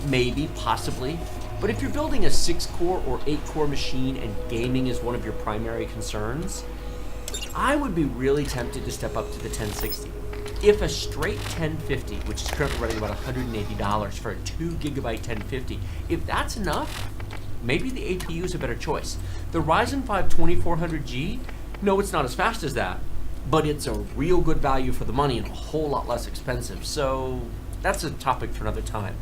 Maybe, possibly. But if you're building a 6-core or 8-core machine and gaming is one of your primary concerns, I would be really tempted to step up to the 1060. If a straight 1050, which is currently running about $180 for a 2GB 1050, if that's enough, maybe the APU is a better choice. The Ryzen 5 2400G, no, it's not as fast as that, but it's a real good value for the money and a whole lot less expensive. So that's a topic for another time.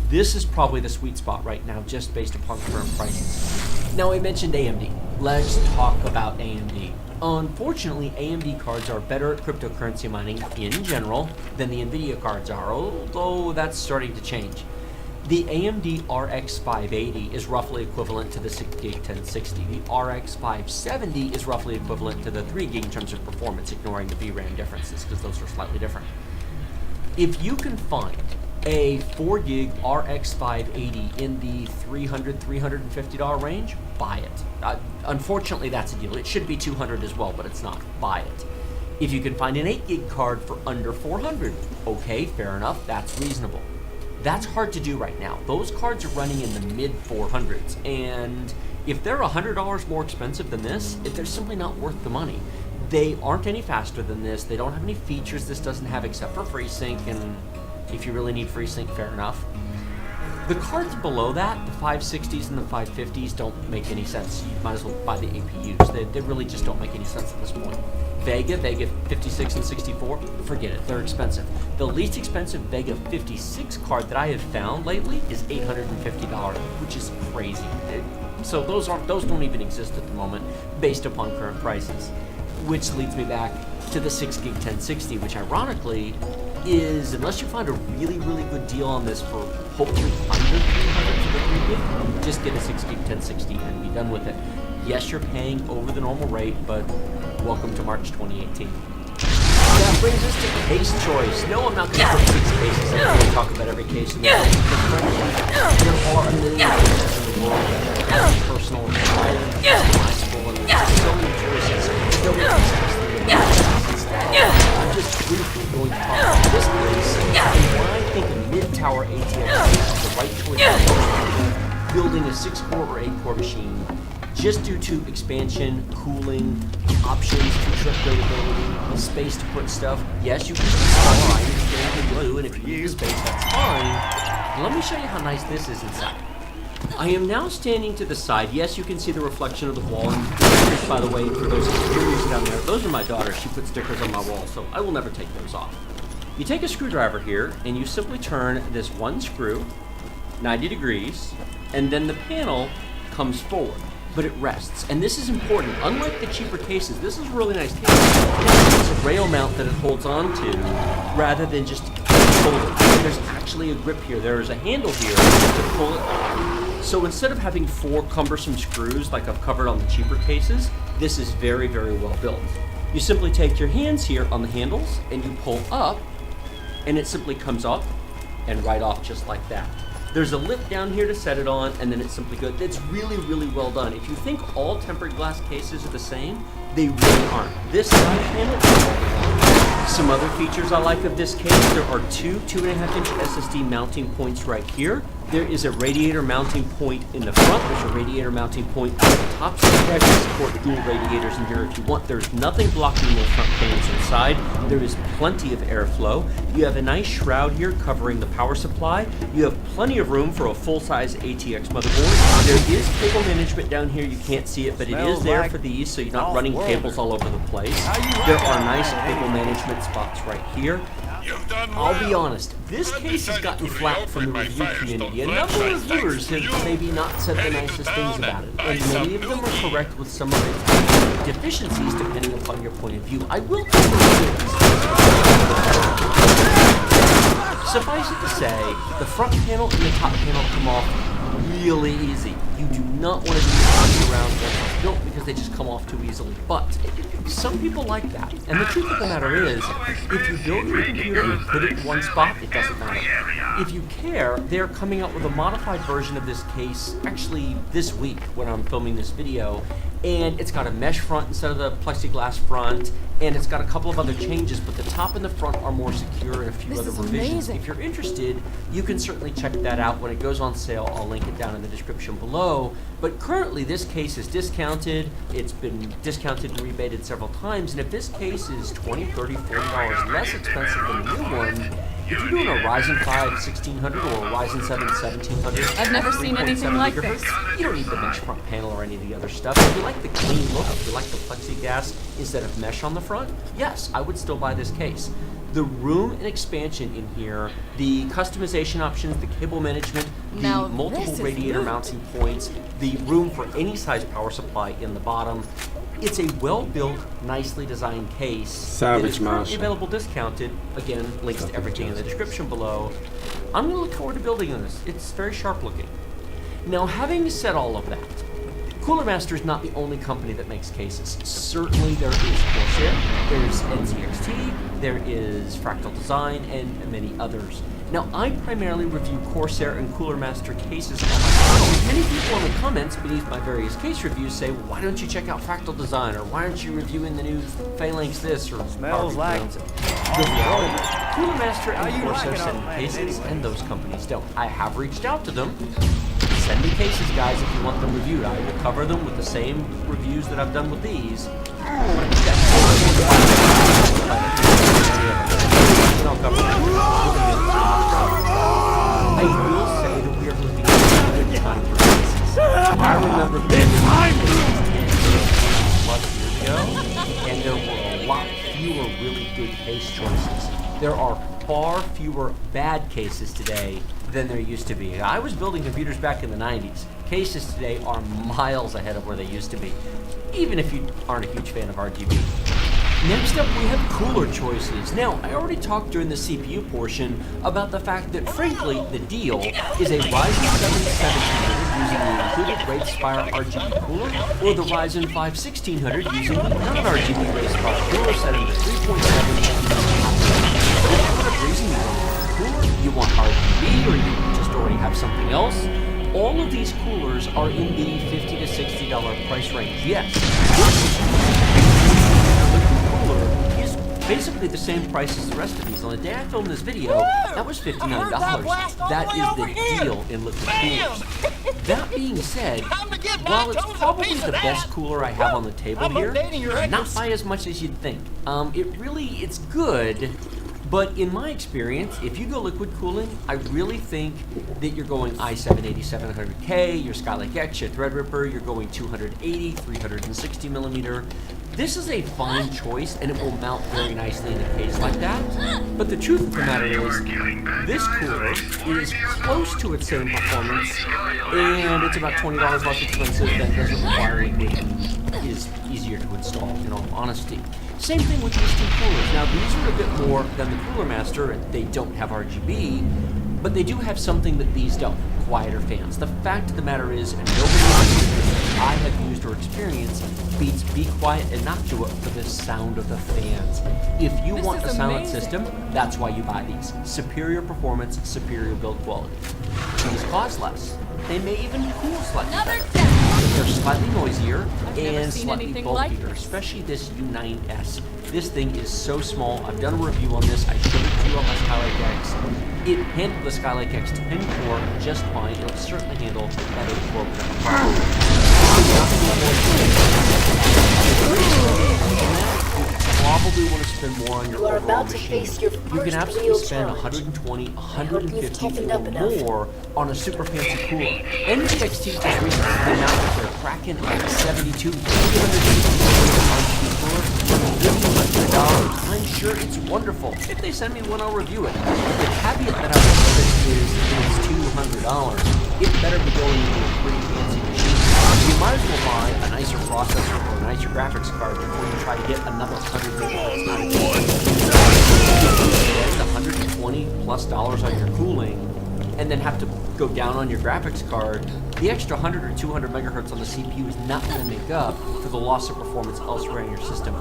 This is probably the sweet spot right now, just based upon current prices. Now, I mentioned AMD. Let's talk about AMD. Unfortunately, AMD cards are better at cryptocurrency mining in general than the NVIDIA cards are, although that's starting to change. The AMD RX 580 is roughly equivalent to the 6GB 1060. The RX 570 is roughly equivalent to the 3GB in terms of performance, ignoring the VRAM differences, because those are slightly different. If you can find a 4GB RX 580 in the $300, $350 range, buy it. Unfortunately, that's a deal. It should be $200 as well, but it's not. Buy it. If you can find an 8GB card for under $400, okay, fair enough, that's reasonable. That's hard to do right now. Those cards are running in the mid 400s, and if they're $100 more expensive than this, they're simply not worth the money. They aren't any faster than this. They don't have any features this doesn't have except for FreeSync, and if you really need FreeSync, fair enough. The cards below that, the 560s and the 550s, don't make any sense. You might as well buy the APUs. They really just don't make any sense at this point. Vega 56 and 64, forget it, they're expensive. The least expensive Vega 56 card that I have found lately is $850, which is crazy. So those don't even exist at the moment based upon current prices. Which leads me back to the 6GB 1060, which ironically is, unless you find a really, really good deal on this for hopefully under $300 for the 3GB, just get a 6GB 1060 and be done with it. Yes, you're paying over the normal rate, but welcome to March 2018. That brings us to case choice. No, I'm not going to put 6 cases. I'm going to talk about every case in the world. There are a million cases in the world that are personal, violent, customizable, and there's so many choices. No one can I'm just briefly going to talk about this case and why I think a mid-tower ATX case is the right choice for building a 6-core or 8-core machine, just due to expansion, cooling, options, feature upgradability, space to put stuff. Yes, you can put it smaller, I understand you do, and if you need the space, that's fine. Let me show you how nice this is inside. I am now standing to the side. Yes, you can see the reflection of the wall. And stickers, by the way, for those curious down there, those are my daughter. She put stickers on my wall, so I will never take those off. You take a screwdriver here, and you simply turn this one screw 90 degrees, and then the panel comes forward, but it rests. And this is important. Unlike the cheaper cases, this is a really nice case. It's a rail mount that it holds on to, rather than just hold it. There's actually a grip here. There is a handle here to pull it off. So instead of having 4 cumbersome screws like I've covered on the cheaper cases, this is very, very well built. You simply take your hands here on the handles and you pull up, and it simply comes up and right off just like that. There's a lip down here to set it on, and then it's simply good. It's really, really well done. If you think all tempered glass cases are the same, they really aren't. This side panel, some other features I like of this case, there are 2 2.5-inch SSD mounting points right here. There is a radiator mounting point in the front. There's a radiator mounting point at the top. So you can support dual radiators in here if you want. There's nothing blocking those front fans inside. There is plenty of airflow. You have a nice shroud here covering the power supply. You have plenty of room for a full-size ATX motherboard. There is cable management down here. You can't see it, but it is there for these, so you're not running cables all over the place. There are nice cable management spots right here. I'll be honest, this case has gotten flack from the review community. A number of reviewers have maybe not said the nicest things about it, and many of them are correct with some of its deficiencies depending upon your point of view. I will tell you, suffice it to say, the front panel and the top panel come off really easy. You do not want to be walking around them built because they just come off too easily. But some people like that. And the truth of the matter is, if you build your computer and put it in one spot, it doesn't matter. If you care, they're coming out with a modified version of this case actually this week when I'm filming this video. And it's got a mesh front instead of the plexiglass front, and it's got a couple of other changes, but the top and the front are more secure and a few other revisions. Amazing. If you're interested, you can certainly check that out. When it goes on sale, I'll link it down in the description below. But currently, this case is discounted. It's been discounted and rebated several times, and if this case is $20, $30, $40 less expensive than the new one, if you're doing a Ryzen 5 1600 or a Ryzen 7 1700, I've never seen anything 3.7 like gigahertz, this. you don't need the mesh front panel or any of the other stuff. If you like the clean look, if you like the plexiglass instead of mesh on the front, yes, I would still buy this case. The room and expansion in here, the customization options, the cable management, the Now multiple this is radiator loot. mounting points, the room for any size power supply in the bottom. It's a well-built, nicely designed case. Savage that is currently Marshall. available discounted. Again, links to everything in the description below. I'm going to look forward to building this. It's very sharp looking. Now, having said all of that, Cooler Master is not the only company that makes cases. Certainly there is Corsair, there's NZXT, there is Fractal Design, and many others. Now, I primarily review Corsair and Cooler Master cases on my channel. Many people in the comments beneath my various case reviews say, well, why don't you check out Fractal Design, or why aren't you reviewing the new Phalanx this, or Smells however you like- pronounce it. The reality, Cooler Master and you Corsair like it, send old man, cases, anyway? and those companies don't. I have reached out to them. Send me cases, guys, if you want them reviewed. I will cover them with the same reviews that I've done with these. I'll cover them. I will say that we are living in a good time for cases. I remember plus years ago, and there were a lot fewer really good case choices. There are far fewer bad cases today than there used to be. I was building computers back in the 90s. Cases today are miles ahead of where they used to be, even if you aren't a huge fan of RGB. Next up, we have cooler choices. Now, I already talked during the CPU portion about the fact that, frankly, the deal is a Ryzen 7 1700 using the included Wraith Spire RGB cooler, or the Ryzen 5 1600 using the non-RGB Wraith Spire cooler set into 3.7. If for whatever reason you want a cooler, you want RGB, or you just already have something else, all of these coolers are in the $50 to $60 price range. Yes, cooler is basically the same price as the rest of these. On the day I filmed this video, that was $59. That is the deal in liquid coolers. That being said, while it's probably the best cooler I have on the table here, not by as much as you'd think. It's good. But in my experience, if you go liquid cooling, I really think that you're going i7-8700K, your Skylake X, your Threadripper, you're going 280, 360 millimeter. This is a fine choice, and it will mount very nicely in a case like that. But the truth of the matter is, this cooler is close to its same performance, and it's about $20 less expensive, that doesn't require liquid, and is easier to install, in all honesty. Same thing with these two coolers. Now, these are a bit more than the Cooler Master. They don't have RGB, but they do have something that these don't, quieter fans. The fact of the matter is, nobody that I have used or experienced beats Be Quiet and Noctua for the sound of the fans. If you want a silent system, that's why you buy these. Superior performance, superior build quality. These cost less. They may even cool slightly better. They're slightly noisier and slightly bulkier, especially this U9S. This thing is so small. I've done a review on this. I showed it to you on my Skylake X. It handled the Skylake X 10 core just fine. It'll certainly handle that 8 core without probably want to spend more on your overall machine. You can absolutely spend $120, $150 or more on a super fancy cooler. NZXT just recently came out with their Kraken X72 360 cooler for $1,500. I'm sure it's wonderful. If they send me one, I'll review it. The caveat that I would put is it's $200. It better be going into a pretty fancy machine. You might as well buy a nicer processor or a nicer graphics card before you try to get another $100 out of it. Spend $120 plus on your cooling, and then have to go down on your graphics card. The extra 100 or 200 megahertz on the CPU is not going to make up for the loss of performance elsewhere in your system.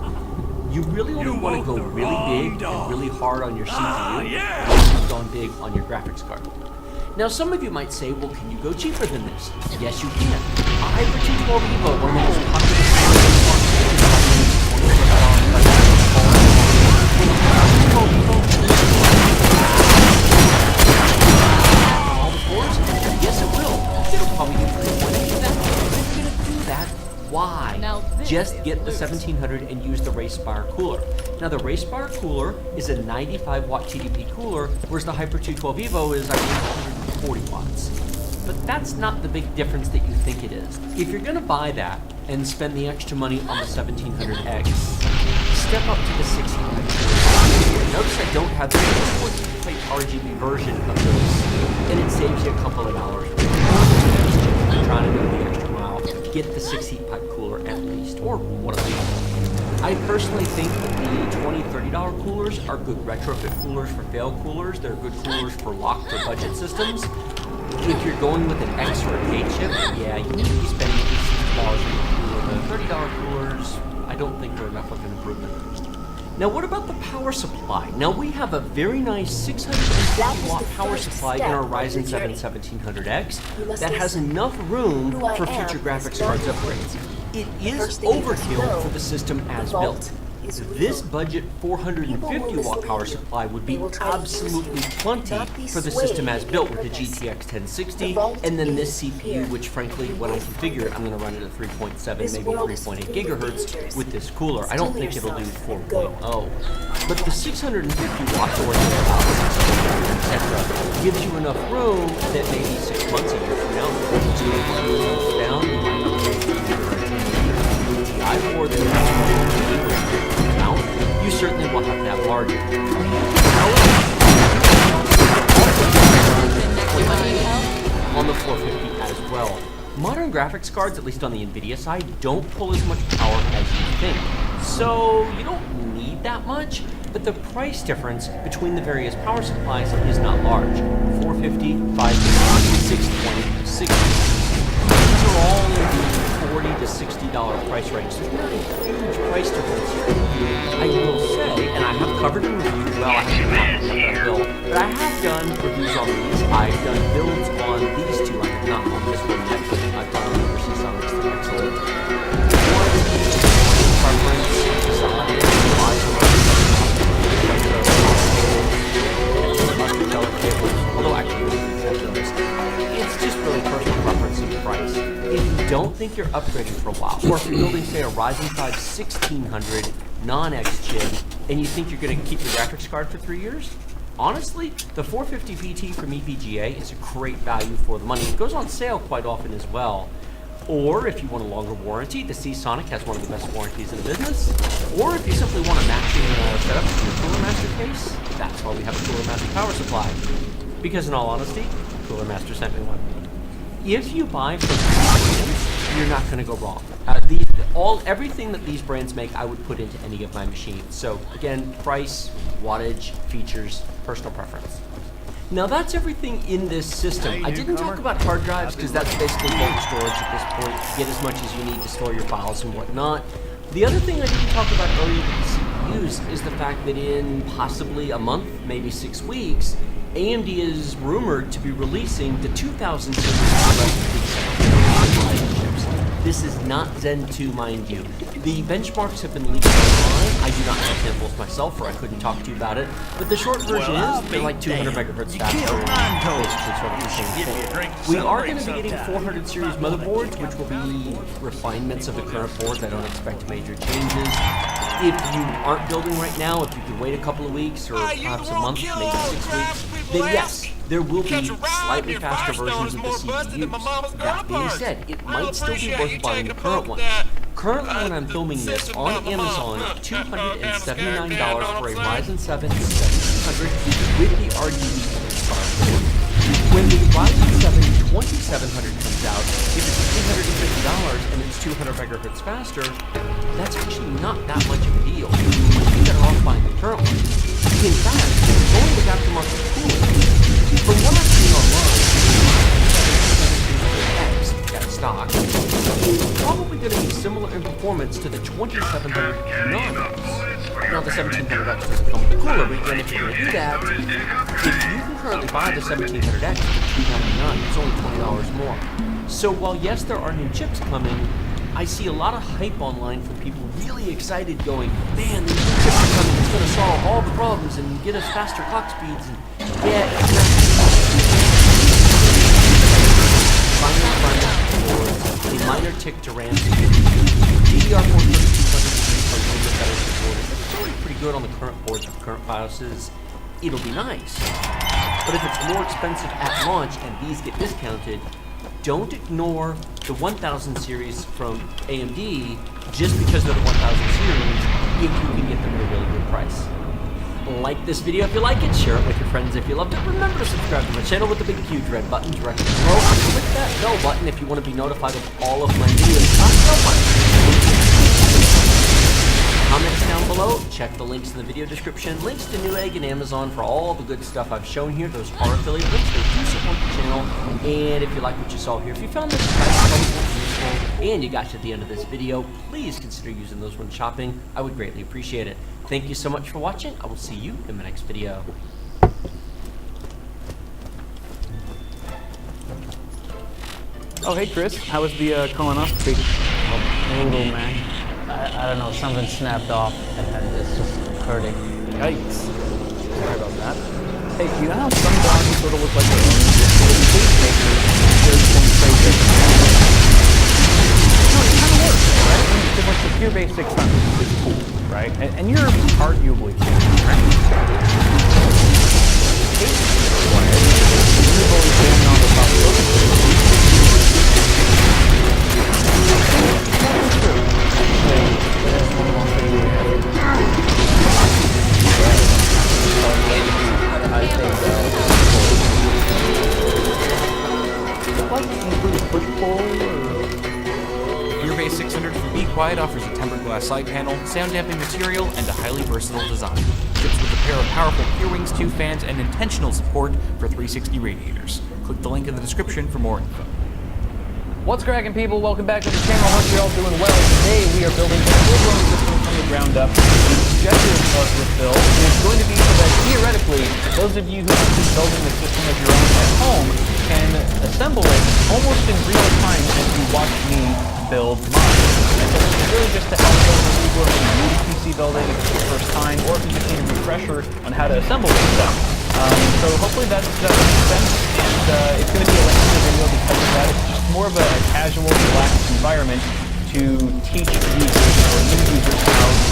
You really only want to go really big and really hard on your CPU, and you've gone big on your graphics card. Now, some of you might say, well, can you go cheaper than this? Yes, you can. A Hyper 212 Evo, one of the most all the floors? Yes, it will. It'll probably do 3.8 of that. But if you're going to do that, why? Just get the 1700 and use the Racespire cooler. Now, the Racespire cooler is a 95 watt TDP cooler, whereas the Hyper 212 Evo is, I believe, 140 watts. But that's not the big difference that you think it is. If you're going to buy that and spend the extra money on the 1700X, step up to the 1600. Notice I don't have the 14-plate RGB version of this, and it saves you a couple of dollars. If you're trying to go the extra mile, get the 6-heat pipe cooler at least, or one of these. I personally think that the $20, $30 coolers are good retrofit coolers for failed coolers. They're good coolers for locked or budget systems. If you're going with an X or a K chip, yeah, you need to be spending at least $60 on a cooler. The $30 coolers, I don't think are enough of an improvement. Now, what about the power supply? Now, we have a very nice 650 watt power supply in our Ryzen 7 1700X that has enough room for future graphics cards upgrades. It is overkill for the system as built. This budget 450 watt power supply would be absolutely plenty for the system as built with the GTX 1060 and then this CPU, which frankly, when I configure it, I'm going to run it at 3.7, maybe 3.8 gigahertz with this cooler. I don't think it'll do 4.0. But the 650 watts or etc. gives you enough room that maybe 6 months, a year from now, GTX down, you might upgrade to TI or the you certainly will have to have margin. On the 450 as well. Modern graphics cards, at least on the NVIDIA side, don't pull as much power as you think. So you don't need that much, but the price difference between the various power supplies is not large. 450, 550, 620, 60. These are all in the $40 to $60 price range. There's not a huge price difference here. I will say, and I have covered and reviewed, well, I haven't done a build, but I have done reviews on these. I've done builds on these two. I have not on this one yet, but I've done on the overseas on this thing. Excellent. Although actually, it's just really personal preference and price. If you don't think you're upgrading for a while, or if you're building, say, a Ryzen 5 1600 non-X chip, and you think you're going to keep your graphics card for 3 years, honestly, the 450 PT from EVGA is a great value for the money. It goes on sale quite often as well. Or if you want a longer warranty, the Seasonic has one of the best warranties in the business. Or if you simply want a matching setup for your Cooler Master case, that's why we have a Cooler Master power supply. Because in all honesty, Cooler Master sent me one. If you buy from these brands, you're not going to go wrong. Everything that these brands make, I would put into any of my machines. So again, price, wattage, features, personal preference. Now that's everything in this system. I didn't talk about hard drives because that's basically bulk storage at this point. Get as much as you need to store your files and whatnot. The other thing I didn't talk about earlier with the CPUs is the fact that in possibly a month, maybe 6 weeks, AMD is rumored to be releasing the 2000 series chips. This is not Zen 2, mind you. The benchmarks have been leaked online. I do not have samples myself, or I couldn't talk to you about it. But the short version is they're like 200 megahertz faster. Basically sort of the same thing. We are going to be getting 400 series motherboards, which will be refinements of the current boards. I don't expect major changes. If you aren't building right now, if you could wait a couple of weeks or perhaps a month, maybe 6 weeks, then yes, there will be slightly faster versions of the CPUs. That being said, it might still be worth buying the current one. Currently, when I'm filming this on Amazon, $279 for a Ryzen 7 1700 with the RGB card. When the Ryzen 7 2700 comes out, if it's $350 and it's 200 megahertz faster, that's actually not that much of a deal. You might be better off buying the current one. In fact, going with aftermarket cooling, from what I've seen online, that stock is probably going to be similar in performance to the 2700 non-X. Now the 1700X doesn't come with a cooler, but again, if you're going to do that, if you can currently buy the 1700X for $299, it's only $20 more. So while yes, there are new chips coming, I see a lot of hype online for people really excited going, man, these new chips are coming, it's going to solve all the problems and get us faster clock speeds. And yeah, a minor tick to RAM. DDR4 3200 are a little bit better supported. It's already pretty good on the current boards with current BIOSes. It'll be nice. But if it's more expensive at launch and these get discounted, don't ignore the 1000 series from AMD just because they're the 1000 series if you can get them at a really good price. Like this video if you like it, share it with your friends if you loved it. Remember to subscribe to my channel with the big huge red button directly below. Click that bell button if you want to be notified of all of my videos. Comments down below, check the links in the video description, links to Newegg and Amazon for all the good stuff I've shown here. Those are affiliate links, they do support the channel. And if you like what you saw here, if you found this helpful, useful, and you got to the end of this video, please consider using those when shopping. I would greatly appreciate it. Thank you so much for watching. I will see you in my next video. Oh, hey Chris, how was the colonoscopy? Brutal, man. I don't know, something snapped off and it's just hurting. Yikes. Sorry about that. Hey, you know how some dogs sort of look like their own? There's some crazy. No, it kind of works, right? I mean, the secure basic stuff is cool, right? And you're arguably cool, right? You've always been on the top of Your Base 600 from Be Quiet offers a tempered glass side panel, sound damping material, and a highly versatile design. Ships with a pair of powerful gear wings, 2 fans, and intentional support for 360 radiators. Click the link in the description for more info. What's cracking, people? Welcome back to the channel. Hope you're all doing well. Today we are building a full-blown system from the ground up. The objective of this build is going to be so that theoretically, those of you who have been building the system of your own at home can assemble it almost in real time as you watch me build mine. And so this is really just to help those people who are new to PC building for the first time, or if you just need a refresher on how to assemble this stuff. So hopefully that makes sense, and it's going to be a lengthy video because of that. It's just more of a casual, relaxed environment to teach users or new users how to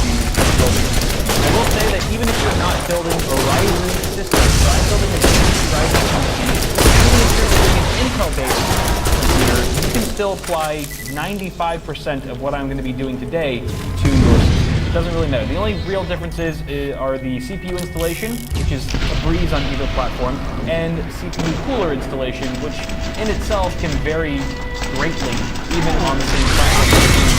build this system. I will say that even if you're not building a Ryzen system, so I'm building a Ryzen company, even if you're building an Intel-based computer, you can still apply 95% of what I'm going to be doing today to your system. It doesn't really matter. The only real differences are the CPU installation, which is a breeze on either platform, and CPU cooler installation, which in itself can vary greatly, even on the same platform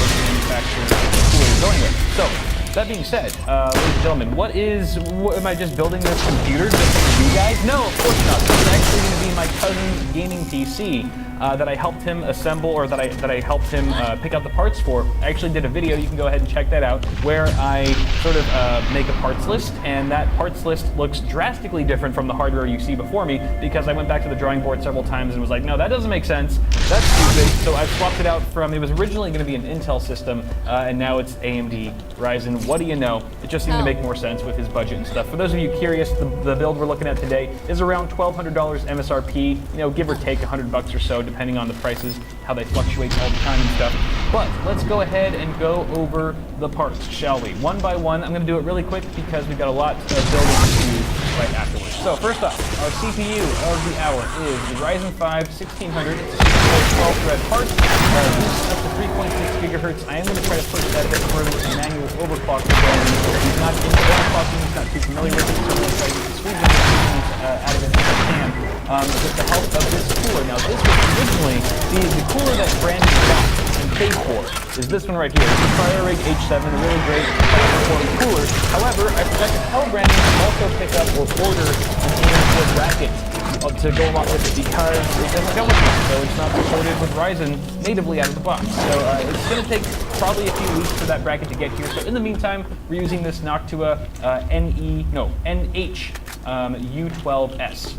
which manufacturer cooler is going with. So, that being said, ladies and gentlemen, am I just building this computer just for you guys? No, of course not. This is actually going to be my cousin's gaming PC that I helped him assemble, or that I helped him pick out the parts for. I actually did a video, you can go ahead and check that out, where I sort of make a parts list, and that parts list looks drastically different from the hardware you see before me, because I went back to the drawing board several times and was like, no, that doesn't make sense, that's stupid. So I swapped it out from, it was originally going to be an Intel system, and now it's AMD Ryzen. What do you know? It just seemed to make more sense with his budget and stuff. For those of you curious, the build we're looking at today is around $1,200 MSRP, you know, give or take $100 or so, depending on the prices, how they fluctuate all the time and stuff. But let's go ahead and go over the parts, shall we? One by one. I'm going to do it really quick because we've got a lot of building to do right afterwards. So first off, our CPU of the hour is the Ryzen 5 1600. It's a 12-thread part. Up to 3.6 gigahertz. I am going to try to push that a bit further with a manual overclock. He's not into overclocking. He's not too familiar with it, so I'm going to try to squeeze the out of it if I can. With the help of this cooler. Now this was originally the cooler that Brandon got and paid for is this one right here. It's a PriorRig H7, a really great performing cooler. However, I forgot to tell Brandon to also pick up or order an AMD bracket to go along with it because it doesn't come with it, so it's not supported with Ryzen natively out of the box. So it's going to take probably a few weeks for that bracket to get here. So in the meantime, we're using this Noctua NH U12S.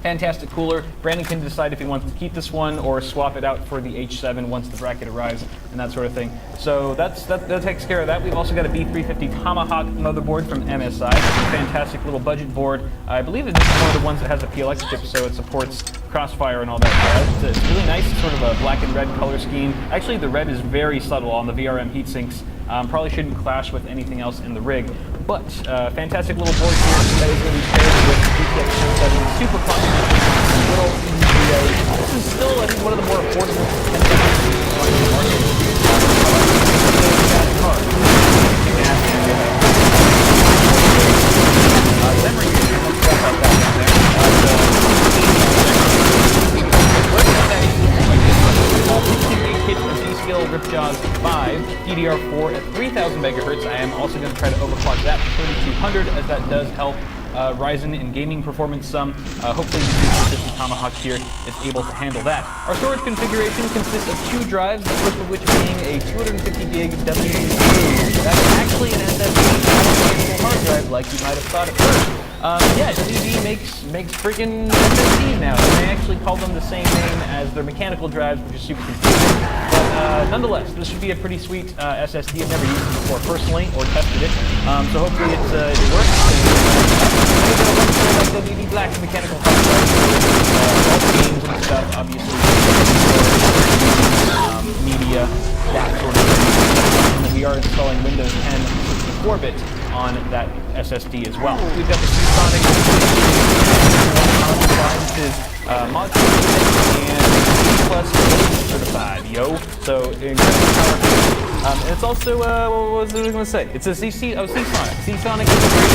Fantastic cooler. Brandon can decide if he wants to keep this one or swap it out for the H7 once the bracket arrives and that sort of thing. So that takes care of that. We've also got a B350 Tomahawk motherboard from MSI. It's a fantastic little budget board. I believe that this is one of the ones that has a PLX chip, so it supports Crossfire and all that. It's really nice. It's sort of a black and red color scheme. Actually, the red is very subtle on the VRM heatsinks. Probably shouldn't clash with anything else in the rig. But fantastic little board here that is going to be paired with the GTX 7 Super Clock. Little EVGA. This is still, I think, one of the more affordable on the market. Memory usage, let's talk about that down there. T-Skill Ripjaws 5 DDR4 at 3000 megahertz. I am also going to try to overclock that to 3200 as that does help Ryzen in gaming performance some. Hopefully the B350 Tomahawk here is able to handle that. Our storage configuration consists of 2 drives, the first of which being a 250 gig W2. That's actually an SSD hard drive like you might have thought at first. Yeah, WD makes freaking SSDs now. And they actually call them the same name as their mechanical drives, which is super confusing. But nonetheless, this should be a pretty sweet SSD. I've never used it before personally or tested it, so hopefully it works. Like WD Black mechanical hard drive for all the games and stuff, obviously, media, that sort of thing. And then we are installing Windows 10 64-bit on that SSD as well. We've got the Seasonic modular and plus certified, yo. So incredibly powerful. And it's also what was I going to say? It's a Seasonic. Seasonic is a great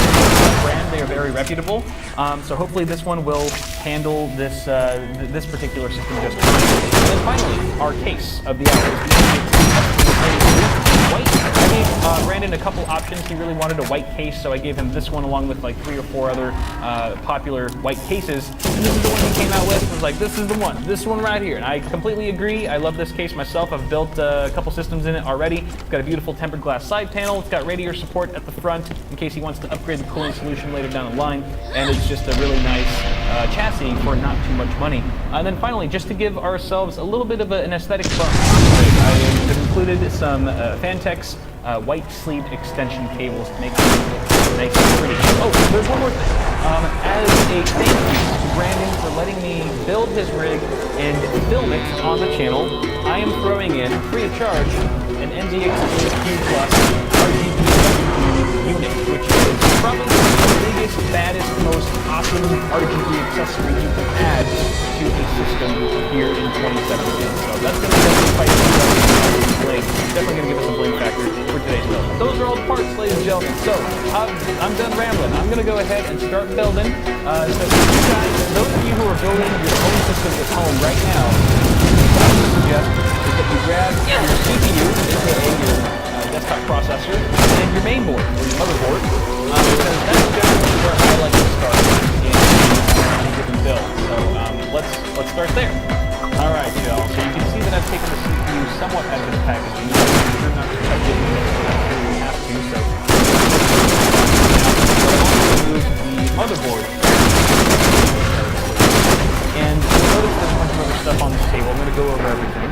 brand. They are very reputable. So hopefully this one will handle this this particular system just fine. And then finally, our case of the white. I gave Brandon a couple options. He really wanted a white case, so I gave him this one along with like 3 or 4 other popular white cases. And this is the one he came out with. I was like, this is the one. This one right here. And I completely agree. I love this case myself. I've built a couple systems in it already. It's got a beautiful tempered glass side panel. It's got radiator support at the front in case he wants to upgrade the cooling solution later down the line. And it's just a really nice chassis for not too much money. And then finally, just to give ourselves a little bit of an aesthetic bump, I have included some Fantex white sleeved extension cables to make it look nice and pretty. Oh, there's one more thing. As a thank you to Brandon for letting me build his rig and film it on the channel, I am throwing in, free of charge, an NZX Q Plus RGB unit, which is probably the biggest, baddest, most awesome RGB accessory you can add to a system here in 2017. So that's going to definitely fight bling. Definitely going to give us a bling factor for today's build. Those are all the parts, ladies and gentlemen. So I'm done rambling. I'm going to go ahead and start building. So you guys, those of you who are building your own systems at home right now, what I would suggest is that you grab your CPU, aka your desktop processor, and your main board, or your motherboard, because that's generally where I like to start in any given build. So let's start there. Alright, y'all, so you can see that I've taken the CPU somewhat out of the packaging. I'm sure not to touch it because I really have to, so I'm going to move the motherboard. And you'll notice there's a bunch of other stuff on this table. I'm going to go over everything.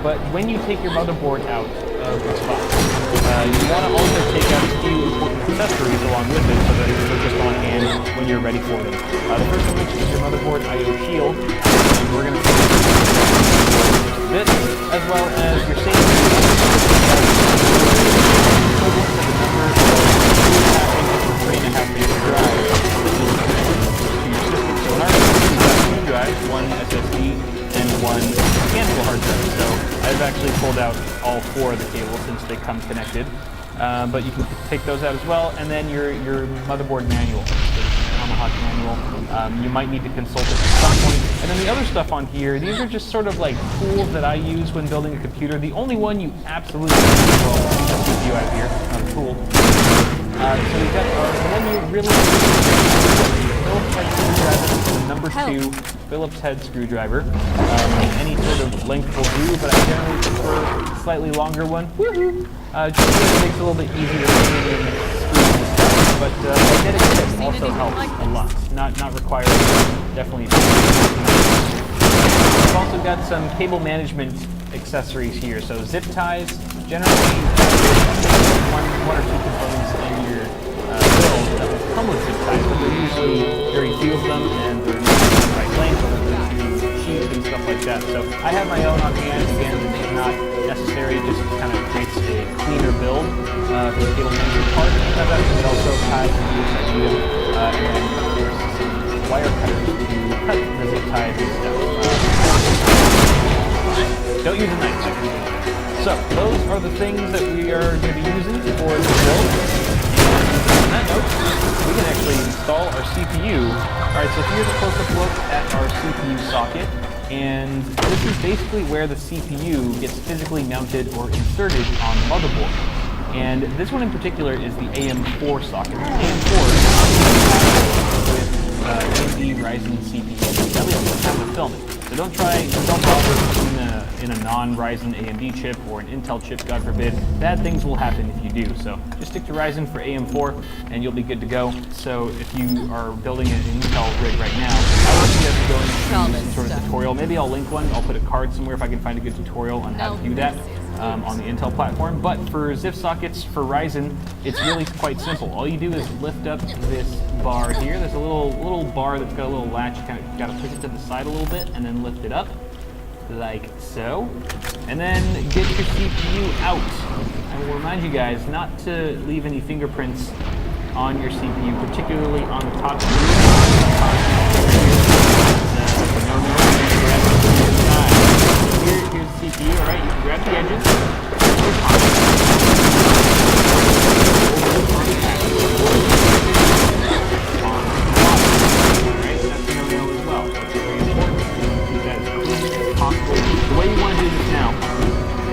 But when you take your motherboard out of its box, you want to also take out a few important accessories along with it so that they're just on hand when you're ready for them. The first of which is your motherboard I/O shield. And we're going to take this, as well as your safety. Equivalent to the number of 3.5 meter drive that you'll connect to your system. So in our case, we've got 2 drives, one SSD and one mechanical hard drive. So I've actually pulled out all 4 of the cables since they come connected. But you can take those out as well, and then your motherboard manual. Tomahawk manual. You might need to consult it at some point. And then the other stuff on here, these are just sort of like tools that I use when building a computer. The only one you absolutely need, well, this CPU out here, not a tool. So we've got the one you really need Phillips head screwdriver, the number 2 Phillips head screwdriver. Any sort of length will do, but I generally prefer a slightly longer one. Woohoo! Just because it makes it a little bit easier to clean and screw and stuff, but magnetic tip also helps a lot. Not required, definitely. I've also got some cable management accessories here. So zip ties, generally one or two components in your build that will come with zip ties, but there are usually very few of them, and they're not the right length, or they're too cheap and stuff like that. So I have my own on hand. Again, it's not necessary, it just kind of creates a cleaner build for the cable management part. It also ties and use I need them, and then there's some wire cutters to cut the zip ties and stuff. Don't use a knife. So those are the things that we are going to be using for the build. And on that note, we can actually install our CPU. Alright, so here's a close-up look at our CPU socket. And this is basically where the CPU gets physically mounted or inserted on the motherboard. And this one in particular is the AM4 socket. AM4 is with AMD Ryzen CPU. At least it's have a filament. So don't bother in a non-Ryzen AMD chip or an Intel chip, God forbid. Bad things will happen if you do. So just stick to Ryzen for AM4 and you'll be good to go. So if you are building an Intel rig right now, I would suggest going to some sort of tutorial. Maybe I'll link one. I'll put a card somewhere if I can find a good tutorial on how to do that on the Intel platform. But for ZIF sockets for Ryzen, it's really quite simple. All you do is lift up this bar here. There's a little bar that's got a little latch. You kind of got to push it to the side a little bit and then lift it up like so. And then get your CPU out. I will remind you guys not to leave any fingerprints on your CPU, particularly on the top screen. Here's the CPU, alright, you can grab the edges. The way you want to do this now is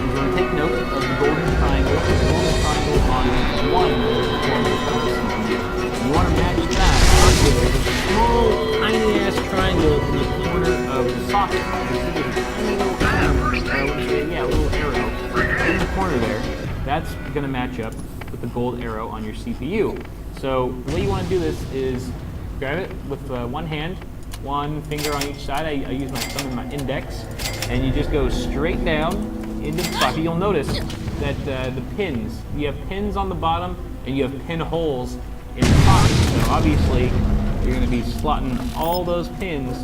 you want to take note of the golden triangle. The golden triangle on one corner of the CPU. You want to match that with a small, tiny-ass triangle in the corner of the socket. A little arrow in the corner there. That's going to match up with the gold arrow on your CPU. So the way you want to do this is grab it with one hand, one finger on each side. I use my thumb and my index, and you just go straight down into the socket. You'll notice that the pins, you have pins on the bottom and you have pin holes in the socket. So obviously you're going to be slotting all those pins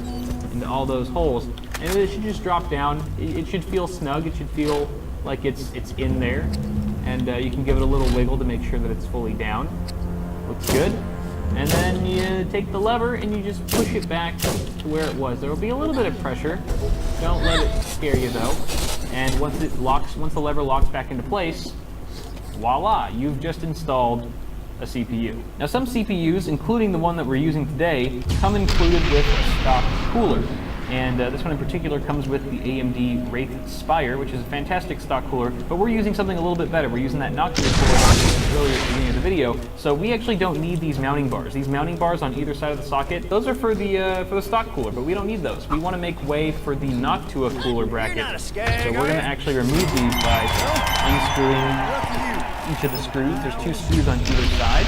into all those holes, and it should just drop down. It should feel snug. It should feel like it's in there, and you can give it a little wiggle to make sure that it's fully down. Looks good. And then you take the lever and you just push it back to where it was. There will be a little bit of pressure. Don't let it scare you though. And once the lever locks back into place, voila, you've just installed a CPU. Now some CPUs, including the one that we're using today, come included with a stock cooler. And this one in particular comes with the AMD Wraith Spire, which is a fantastic stock cooler, but we're using something a little bit better. We're using that Noctua cooler earlier at the beginning of the video, so we actually don't need these mounting bars. These mounting bars on either side of the socket, those are for the stock cooler, but we don't need those. We want to make way for the Noctua cooler bracket. So we're going to actually remove these by unscrewing each of the screws. There's 2 screws on either side,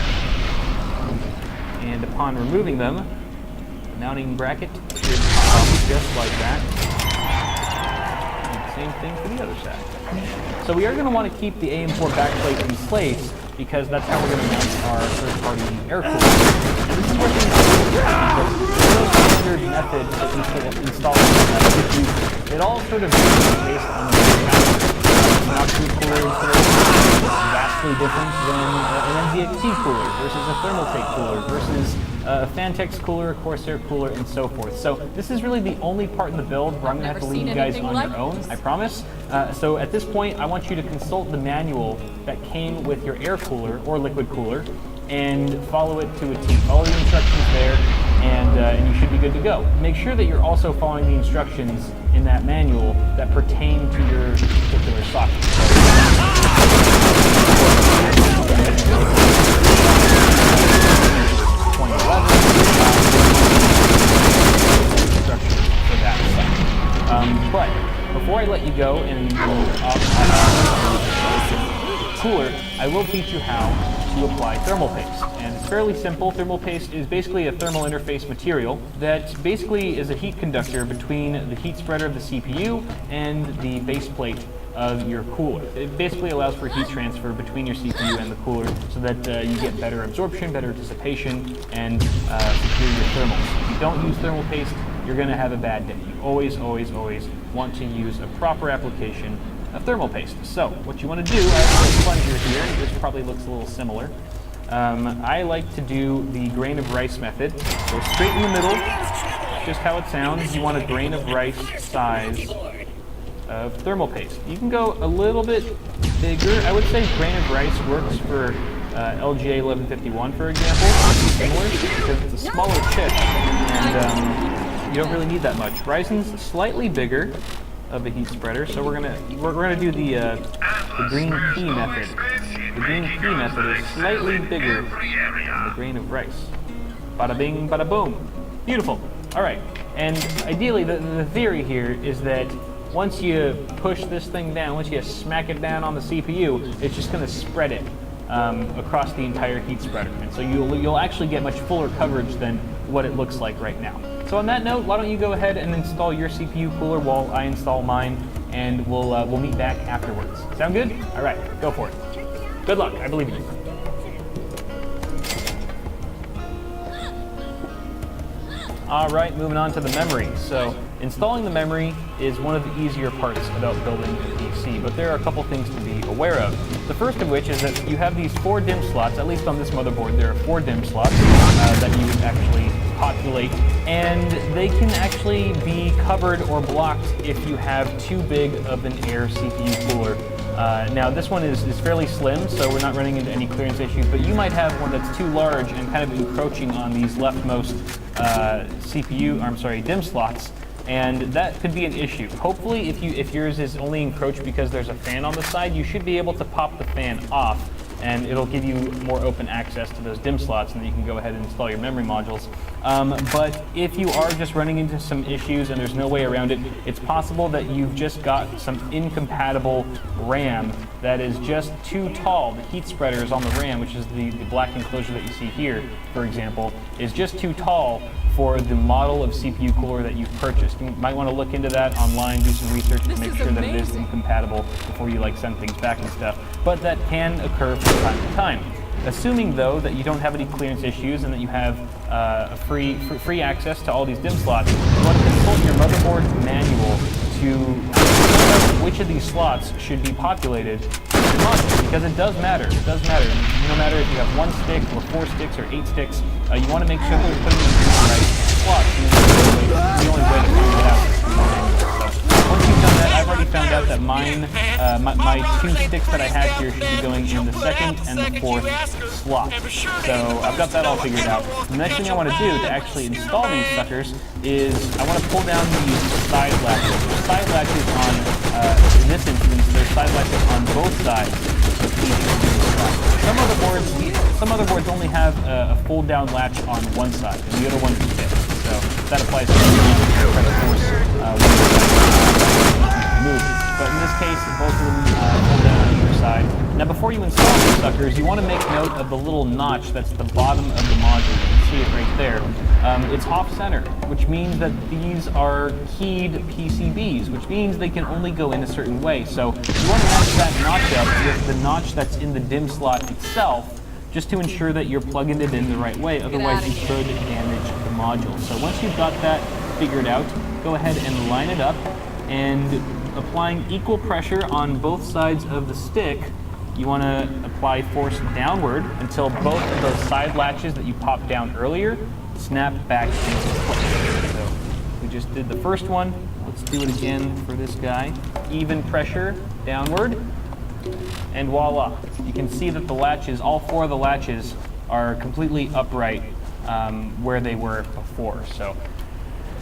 and upon removing them, the mounting bracket should pop up just like that. And the same thing for the other side. So we are going to want to keep the AM4 backplate in place because that's how we're going to mount our third-party air cooler. And this is where things because there's no standard method to install it. It all sort of varies based on the Noctua cooler is vastly different than an NZXT cooler versus a Thermaltake cooler versus a Fantex cooler, a Corsair cooler, and so forth. So this is really the only part in the build where I'm going to have to leave you guys on your own, I promise. So at this point, I want you to consult the manual that came with your air cooler or liquid cooler and follow it to a T. Follow the instructions there, and you should be good to go. Make sure that you're also following the instructions in that manual that pertain to your particular socket. But before I let you go and cooler, I will teach you how to apply thermal paste. And it's fairly simple. Thermal paste is basically a thermal interface material that basically is a heat conductor between the heat spreader of the CPU and the base plate of your cooler. It basically allows for heat transfer between your CPU and the cooler so that you get better absorption, better dissipation, and superior thermals. If you don't use thermal paste, you're going to have a bad day. You always, always, always want to use a proper application of thermal paste. So what you want to do, I have a plunger here. This probably looks a little similar. I like to do the grain of rice method. So straight in the middle, just how it sounds. You want a grain of rice size of thermal paste. You can go a little bit bigger. I would say grain of rice works for LGA 1151, for example, similar, because it's a smaller chip, and you don't really need that much. Ryzen's slightly bigger of a heat spreader, so we're gonna do the green pea method. The green pea method is slightly bigger than the grain of rice. Bada bing, bada boom. Beautiful. All right, and ideally, the theory here is that once you push this thing down, once you smack it down on the CPU, it's just going to spread it across the entire heat spreader. And so you'll actually get much fuller coverage than what it looks like right now. So on that note, why don't you go ahead and install your CPU cooler while I install mine, and we'll meet back afterwards. Sound good? All right, go for it. Good luck. I believe in you. All right, moving on to the memory. So installing the memory is one of the easier parts about building a PC, but there are a couple things to be aware of. The first of which is that you have these 4 DIMM slots. At least on this motherboard, there are 4 DIMM slots that you would actually populate, and they can actually be covered or blocked if you have too big of an air CPU cooler. Now this one is fairly slim, so we're not running into any clearance issues, but you might have one that's too large and kind of encroaching on these leftmost DIMM slots, and that could be an issue. Hopefully, if yours is only encroached because there's a fan on the side, you should be able to pop the fan off, and it'll give you more open access to those DIMM slots, and then you can go ahead and install your memory modules. But if you are just running into some issues and there's no way around it, it's possible that you've just got some incompatible RAM that is just too tall. The heat spreaders on the RAM, which is the black enclosure that you see here, for example, is just too tall for the model of CPU cooler that you've purchased. You might want to look into that online, do some research to make sure that it is incompatible before you send things back and stuff. But that can occur from time to time. Assuming though that you don't have any clearance issues and that you have a free access to all these DIMM slots, you want to consult your motherboard's manual to know which of these slots should be populated with your module, because it does matter. It does matter. No matter if you have 1 stick or 4 sticks or 8 sticks, you want to make sure that you're putting them in the right slots. And the only way to find that out is through the manual. So once you've done that, I've already found out that mine, my 2 sticks that I had here should be going in the 2nd and the 4th slot. So I've got that all figured out. The next thing I want to do to actually install these suckers is I want to pull down these side latches. The side latches on, in this instance, there's side latches on both sides of each slot. Some motherboards only have a fold down latch on one side, and the other one is fixed. So that applies to force move. But in this case, both of them fold down on either side. Now before you install these suckers, you want to make note of the little notch that's at the bottom of the module. You can see it right there. It's off-center, which means that these are keyed PCBs, which means they can only go in a certain way. So you want to match that notch up with the notch that's in the DIMM slot itself, just to ensure that you're plugging it in the right way. Otherwise, you could damage the module. So once you've got that figured out, go ahead and line it up, and applying equal pressure on both sides of the stick, you want to apply force downward until both of those side latches that you popped down earlier snap back into place. So we just did the first one. Let's do it again for this guy. Even pressure downward, and voila. You can see that the latches, all 4 of the latches, are completely upright where they were before. So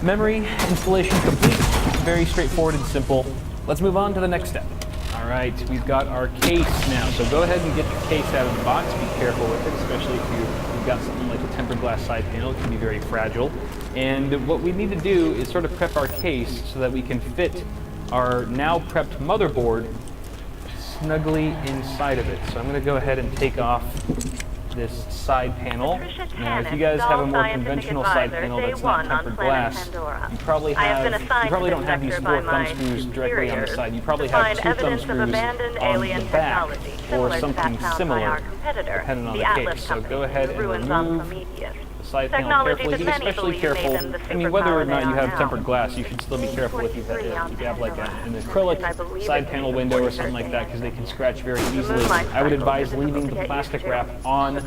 memory installation complete. Very straightforward and simple. Let's move on to the next step. All right, we've got our case now. So go ahead and get the case out of the box. Be careful with it, especially if you've got something like a tempered glass side panel. It can be very fragile. And what we need to do is sort of prep our case so that we can fit our now prepped motherboard snugly inside of it. So I'm going to go ahead and take off this side panel. Now, if you guys have a more conventional side panel that's not tempered glass, you probably don't have these 4 thumb screws directly on the side. You probably have 2 thumb screws on the back or something similar, depending on the case. So go ahead and remove the side panel carefully. Be especially careful. I mean, whether or not you have tempered glass, you should still be careful if you have like an acrylic side panel window or something like that, because they can scratch very easily. I would advise leaving the plastic wrap on the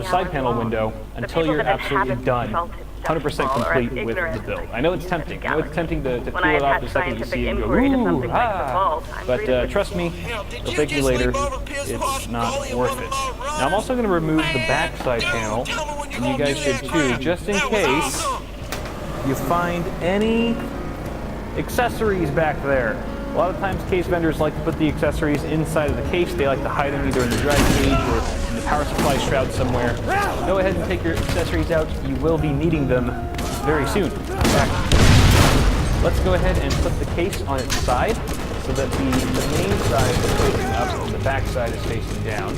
side panel window until you're absolutely done. 100% complete with the build. I know it's tempting. I know it's tempting to peel it off the second you see it and go, ooh, ah. But trust me, it'll thank you later. It's not worth it. Now I'm also going to remove the back side panel, and you guys should too, just in case you find any accessories back there. A lot of times case vendors like to put the accessories inside of the case. They like to hide them either in the drag cage or in the power supply shroud somewhere. Go ahead and take your accessories out. You will be needing them very soon. Let's go ahead and put the case on its side so that the main side is facing up and the back side is facing down.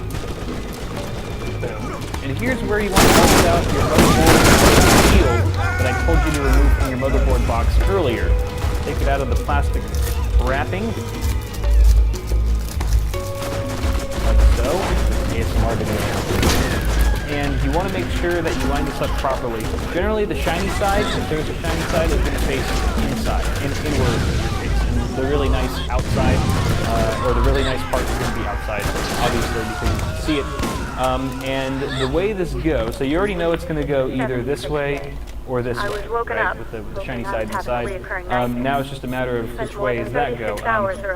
Boom. And here's where you want to pull out your motherboard shield that I told you to remove from your motherboard box earlier. Take it out of the plastic wrapping, like so. ASMR video. And you want to make sure that you line this up properly. Generally, the shiny side, if there's a shiny side, is going to face inside, inward of your face. And the really nice outside, or the really nice part is going to be outside, obviously, because you can see it. And the way this goes, so you already know it's going to go either this way or this way, right, with the shiny side inside. Now it's just a matter of which way does that go.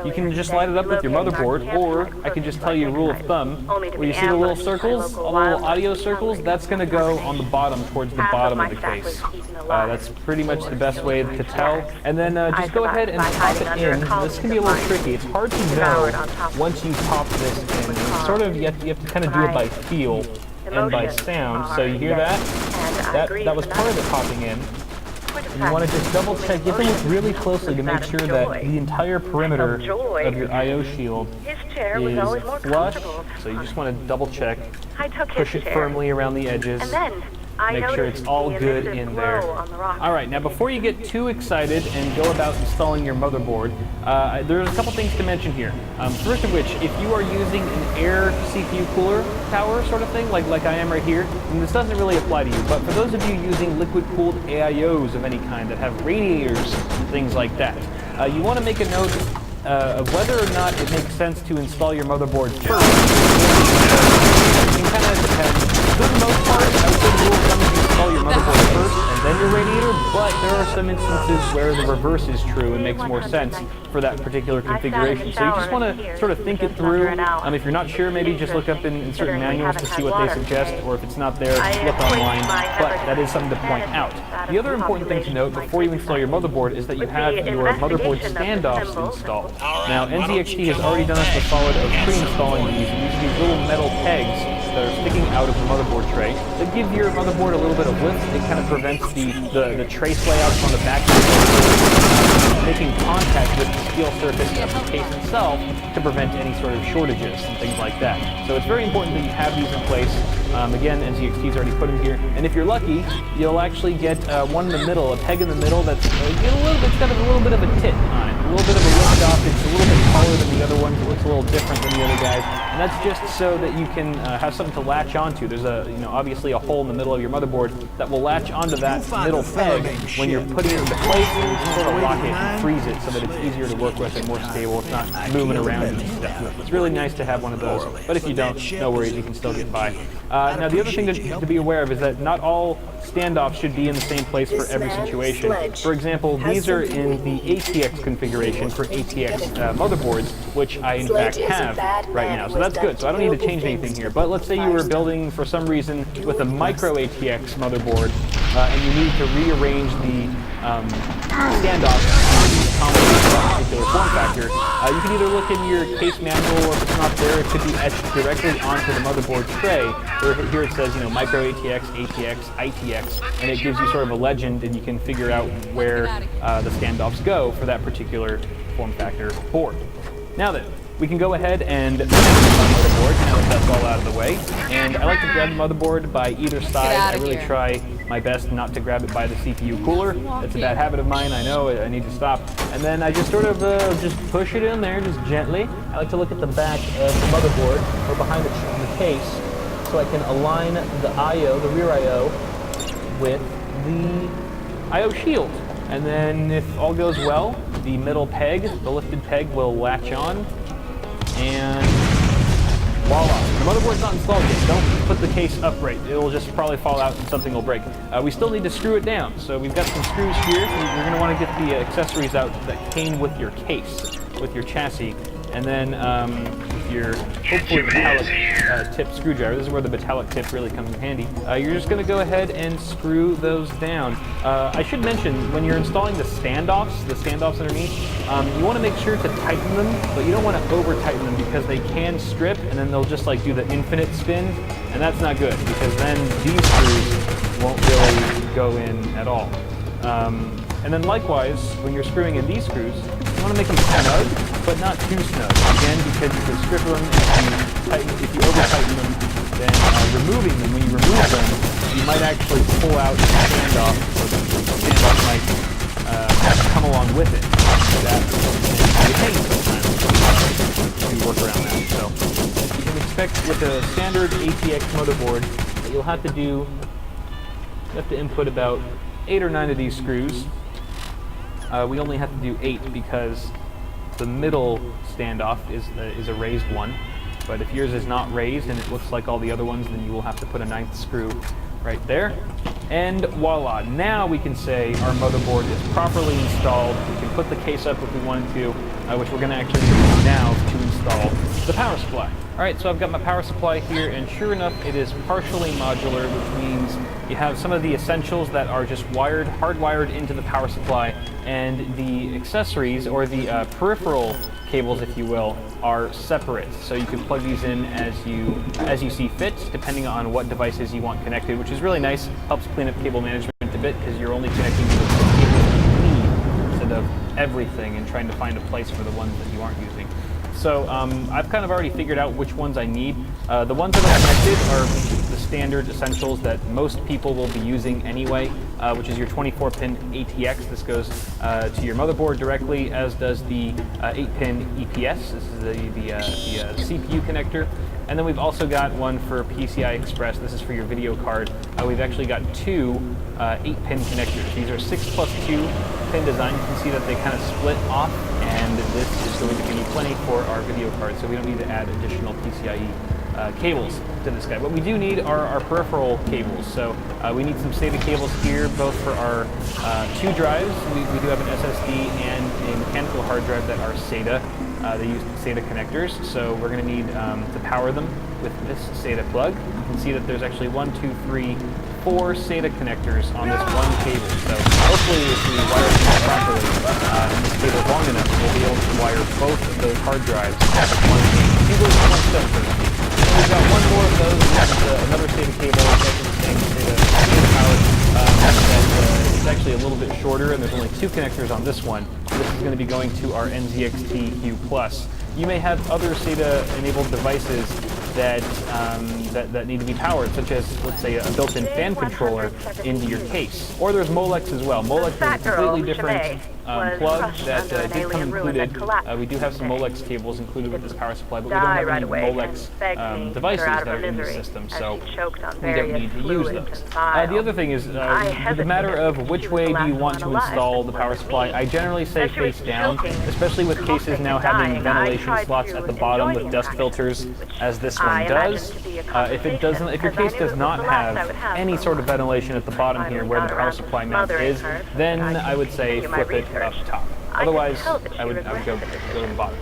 You can just line it up with your motherboard, or I can just tell you a rule of thumb, where you see the little circles, all the little audio circles, that's going to go on the bottom, towards the bottom of the case. That's pretty much the best way to tell. And then just go ahead and pop it in. This can be a little tricky. It's hard to know once you pop this in. It's sort of, you have to kind of do it by feel and by sound. So you hear that? That was part of it popping in. And you want to just double check, you have to look really closely to make sure that the entire perimeter of your I/O shield is flush. So you just want to double check, push it firmly around the edges. Make sure it's all good in there. Alright, now before you get too excited and go about installing your motherboard, there's a couple things to mention here. First of which, if you are using an air CPU cooler tower sort of thing, like I am right here, then this doesn't really apply to you. But for those of you using liquid-cooled AIOs of any kind that have radiators and things like that, you want to make a note of whether or not it makes sense to install your motherboard first. It can kind of depend. For the most part, I would say the rule of thumb is you install your motherboard first and then your radiator, but there are some instances where the reverse is true and makes more sense for that particular configuration. So you just want to sort of think it through. If you're not sure, maybe just look up in certain manuals to see what they suggest, or if it's not there, look online, but that is something to point out. The other important thing to note before you install your motherboard is that you have your motherboard standoffs installed. Now, NZXT has already done us the solid of pre-installing these using these little metal pegs that are sticking out of the motherboard tray that give your motherboard a little bit of lift. It kind of prevents the trace layouts on the back of the motherboard making contact with the steel surface of the case itself to prevent any sort of shortages and things like that. So it's very important that you have these in place. Again, NZXT's already put them here, and if you're lucky, you'll actually get one in the middle, a peg in the middle that's it's got a little bit of a tit on it, a little bit of a lift off. It's a little bit taller than the other ones. It looks a little different than the other guys, and that's just so that you can have something to latch onto. There's obviously a hole in the middle of your motherboard that will latch onto that middle peg when you're putting it into place, and you sort of lock it and freeze it so that it's easier to work with and more stable. It's not moving around and stuff. It's really nice to have one of those, but if you don't, no worries, you can still get by. Now the other thing to be aware of is that not all standoffs should be in the same place for every situation. For example, these are in the ATX configuration for ATX motherboards, which I in fact have right now. So that's good. So I don't need to change anything here. But let's say you were building for some reason with a micro ATX motherboard and you need to rearrange the standoffs to accommodate particular form factor. You can either look in your case manual, or if it's not there, it could be etched directly onto the motherboard tray, where here it says, you know, micro ATX, ATX, ITX, and it gives you sort of a legend, and you can figure out where the standoffs go for that particular form factor board. Now then, we can go ahead and mount our motherboard now that that's all out of the way. And I like to grab the motherboard by either side. I really try my best not to grab it by the CPU cooler. That's a bad habit of mine, I know, I need to stop. And then I just sort of just push it in there, just gently. I like to look at the back of the motherboard, or behind the case, so I can align the I/O, the rear I/O, with the I/O shield. And then if all goes well, the middle peg, the lifted peg, will latch on, and voila. The motherboard's not installed yet. Don't put the case upright. It'll just probably fall out and something will break. We still need to screw it down. So we've got some screws here. You're going to want to get the accessories out that came with your case, with your chassis. And then with your hopefully metallic tip screwdriver, this is where the metallic tip really comes in handy. You're just going to go ahead and screw those down. I should mention, when you're installing the standoffs underneath, you want to make sure to tighten them, but you don't want to over tighten them because they can strip and then they'll just like do the infinite spin, and that's not good because then these screws won't really go in at all. And then likewise, when you're screwing in these screws, you want to make them snug, but not too snug. Again, because you can strip them if you over-tighten them, then removing them, when you remove them, you might actually pull out the standoff, or the standoff might come along with it. So that can be a pain sometimes to work around that. So you can expect with a standard ATX motherboard that you'll have to do, you have to input about 8 or 9 of these screws. We only have to do 8 because the middle standoff is a raised one. But if yours is not raised and it looks like all the other ones, then you will have to put a 9th screw right there. And voila, now we can say our motherboard is properly installed. We can put the case up if we wanted to, which we're going to actually do now to install the power supply. All right, so I've got my power supply here, and sure enough, it is partially modular, which means you have some of the essentials that are just hardwired into the power supply, and the accessories, or the peripheral cables, if you will, are separate. So you can plug these in as you see fit, depending on what devices you want connected, which is really nice. Helps clean up cable management a bit because you're only connecting to the cables you need instead of everything and trying to find a place for the ones that you aren't using. So I've kind of already figured out which ones I need. The ones that are connected are the standard essentials that most people will be using anyway, which is your 24-pin ATX. This goes to your motherboard directly, as does the 8-pin EPS. This is the CPU connector. And then we've also got one for PCI Express. This is for your video card. We've actually got 2 8-pin connectors. These are 6+2-pin design. You can see that they kind of split off, and this is going to be plenty for our video card, so we don't need to add additional PCIe cables to this guy. What we do need are our peripheral cables. So we need some SATA cables here, both for our 2 drives. We do have an SSD and a mechanical hard drive that are SATA. They use SATA connectors, so we're going to need to power them with this SATA plug. You can see that there's actually 1, 2, 3, 4 SATA connectors on this one cable. So hopefully if we wire them properly and this cable is long enough, we'll be able to wire both of those hard drives at one step, so to speak. And we've got one more of those. This is another SATA cable, it's actually the same SATA powered. It's actually a little bit shorter, and there's only 2 connectors on this one. This is going to be going to our NZXT Q+. You may have other SATA-enabled devices that need to be powered, such as, let's say, a built-in fan controller into your case. Or there's Molex as well. Molex is a completely different plug that did come included. We do have some Molex cables included with this power supply, but we don't have any Molex devices that are in the system, so we don't need to use those. The other thing is, the matter of which way do you want to install the power supply. I generally say face down, especially with cases now having ventilation slots at the bottom with dust filters, as this one does. If your case does not have any sort of ventilation at the bottom here where the power supply mount is, then I would say flip it up top. Otherwise, I would go to the bottom.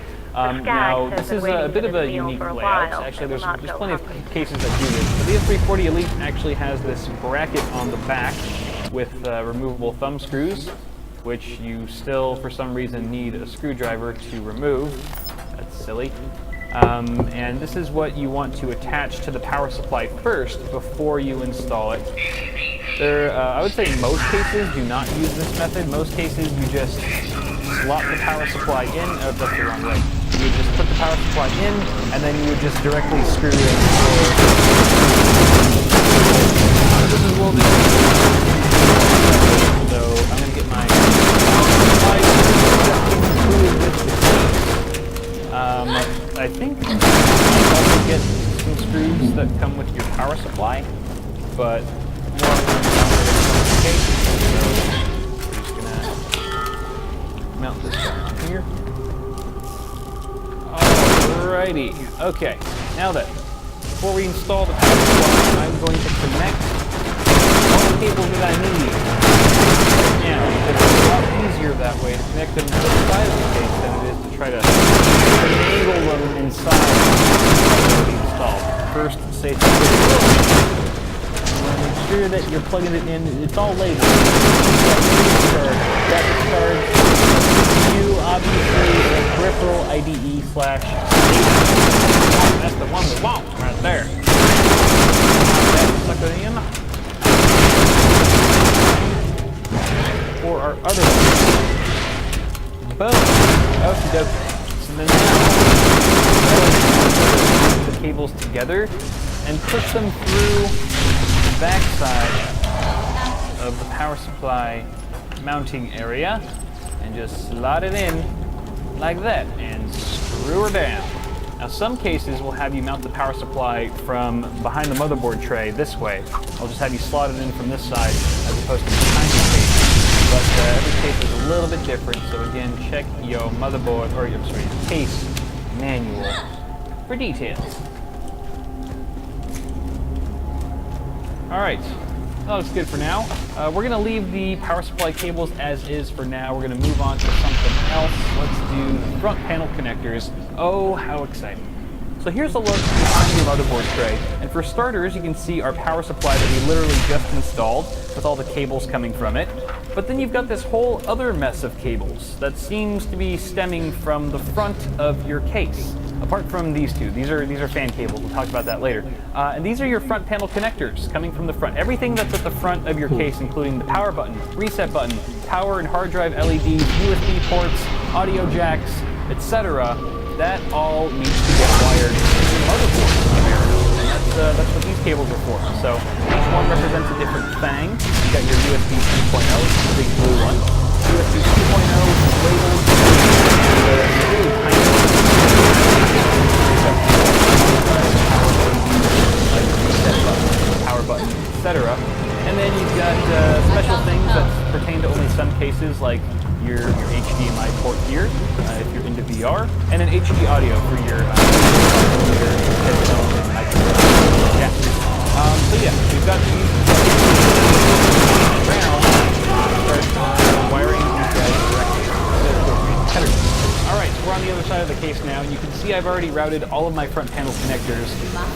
Now, this is a bit of a unique layout. Actually, there's plenty of cases that do this. But the F340 Elite actually has this bracket on the back with removable thumb screws. which you still, for some reason, need a screwdriver to remove. That's silly. And this is what you want to attach to the power supply first before you install it. I would say most cases do not use this method. Most cases you just slot the power supply in. Oh, that's the wrong way. You would just put the power supply in, and then you would just directly screw in. This is a little bit. So I'm going to get my power supply. I think you can also get some screws that come with your power supply, but more of them are the case. So we're just going to mount this down here. Alrighty, okay, now then, before we install the power supply, I'm going to connect all the cables that I need. Now, it's a lot easier that way to connect them outside of the case than it is to try to finagle them inside the installed. First, say to make sure that you're plugging it in. It's all labeled. Graphics card, you obviously a peripheral IDE / that's the one we want right there. Plug it in. For our other one. Boom. Okie dokie. So then now put the cables together and push them through the backside of the power supply mounting area and just slot it in like that and screw her down. Now some cases will have you mount the power supply from behind the motherboard tray this way. I'll just have you slot it in from this side as opposed to behind the case. But every case is a little bit different, so again, check your motherboard, or your case manual for details. Alright, that looks good for now. We're going to leave the power supply cables as is for now. We're going to move on to something else. Let's do the front panel connectors. Oh, how exciting. So here's a look behind your motherboard tray. And for starters, you can see our power supply that we literally just installed with all the cables coming from it. But then you've got this whole other mess of cables that seems to be stemming from the front of your case. Apart from these two, these are fan cables. We'll talk about that later. And these are your front panel connectors coming from the front. Everything that's at the front of your case, including the power button, reset button, power and hard drive LEDs, USB ports, audio jacks, etc. That all needs to get wired to the motherboard primarily. And that's what these cables are for. So each one represents a different thing. You got your USB 3.0, the big blue one. USB 2.0 is labeled power button, etc. And then you've got special things that pertain to only some cases, like your HDMI port here, if you're into VR, and an HD audio for your headphones and microphone. Yeah. So yeah, we've got these around. Start wiring these guys directly to the appropriate headers. All right, so we're on the other side of the case now, and you can see I've already routed all of my front panel connectors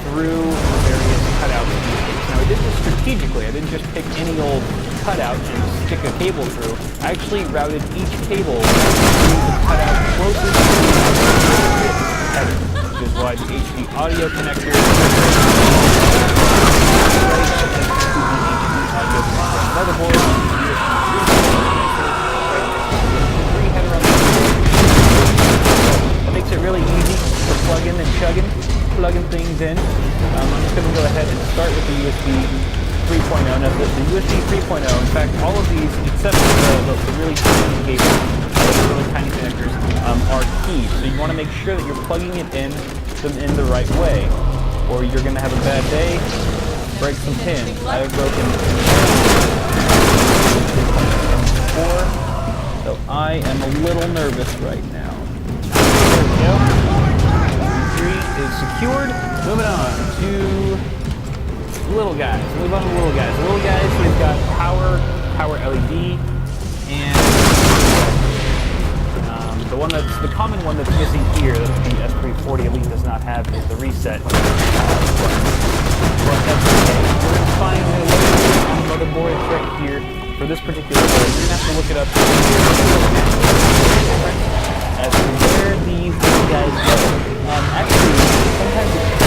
through the various cutouts in the case. Now I did this strategically. I didn't just pick any old cutout and stick a cable through. I actually routed each cable through the cutout closest to the header, which is why the HD audio connector motherboard, that makes it really easy for plugging and plugging things in. I'm just going to go ahead and start with the USB 3.0. Now the USB 3.0, in fact, all of these, except for the really tiny cables, the really tiny connectors, are keyed. So you want to make sure that you're plugging it in the right way, or you're going to have a bad day, break some pins. I have broken before, so I am a little nervous right now. There we go. USB 3 is secured. Moving on to little guys. Move on to little guys. Little guys, we've got power LED, and the common one that's missing here that the S340 Elite does not have is the reset. But that's okay. We're going to find the motherboard right here. for this particular build, you're gonna have to look it up as to where these guys go. Actually, sometimes it's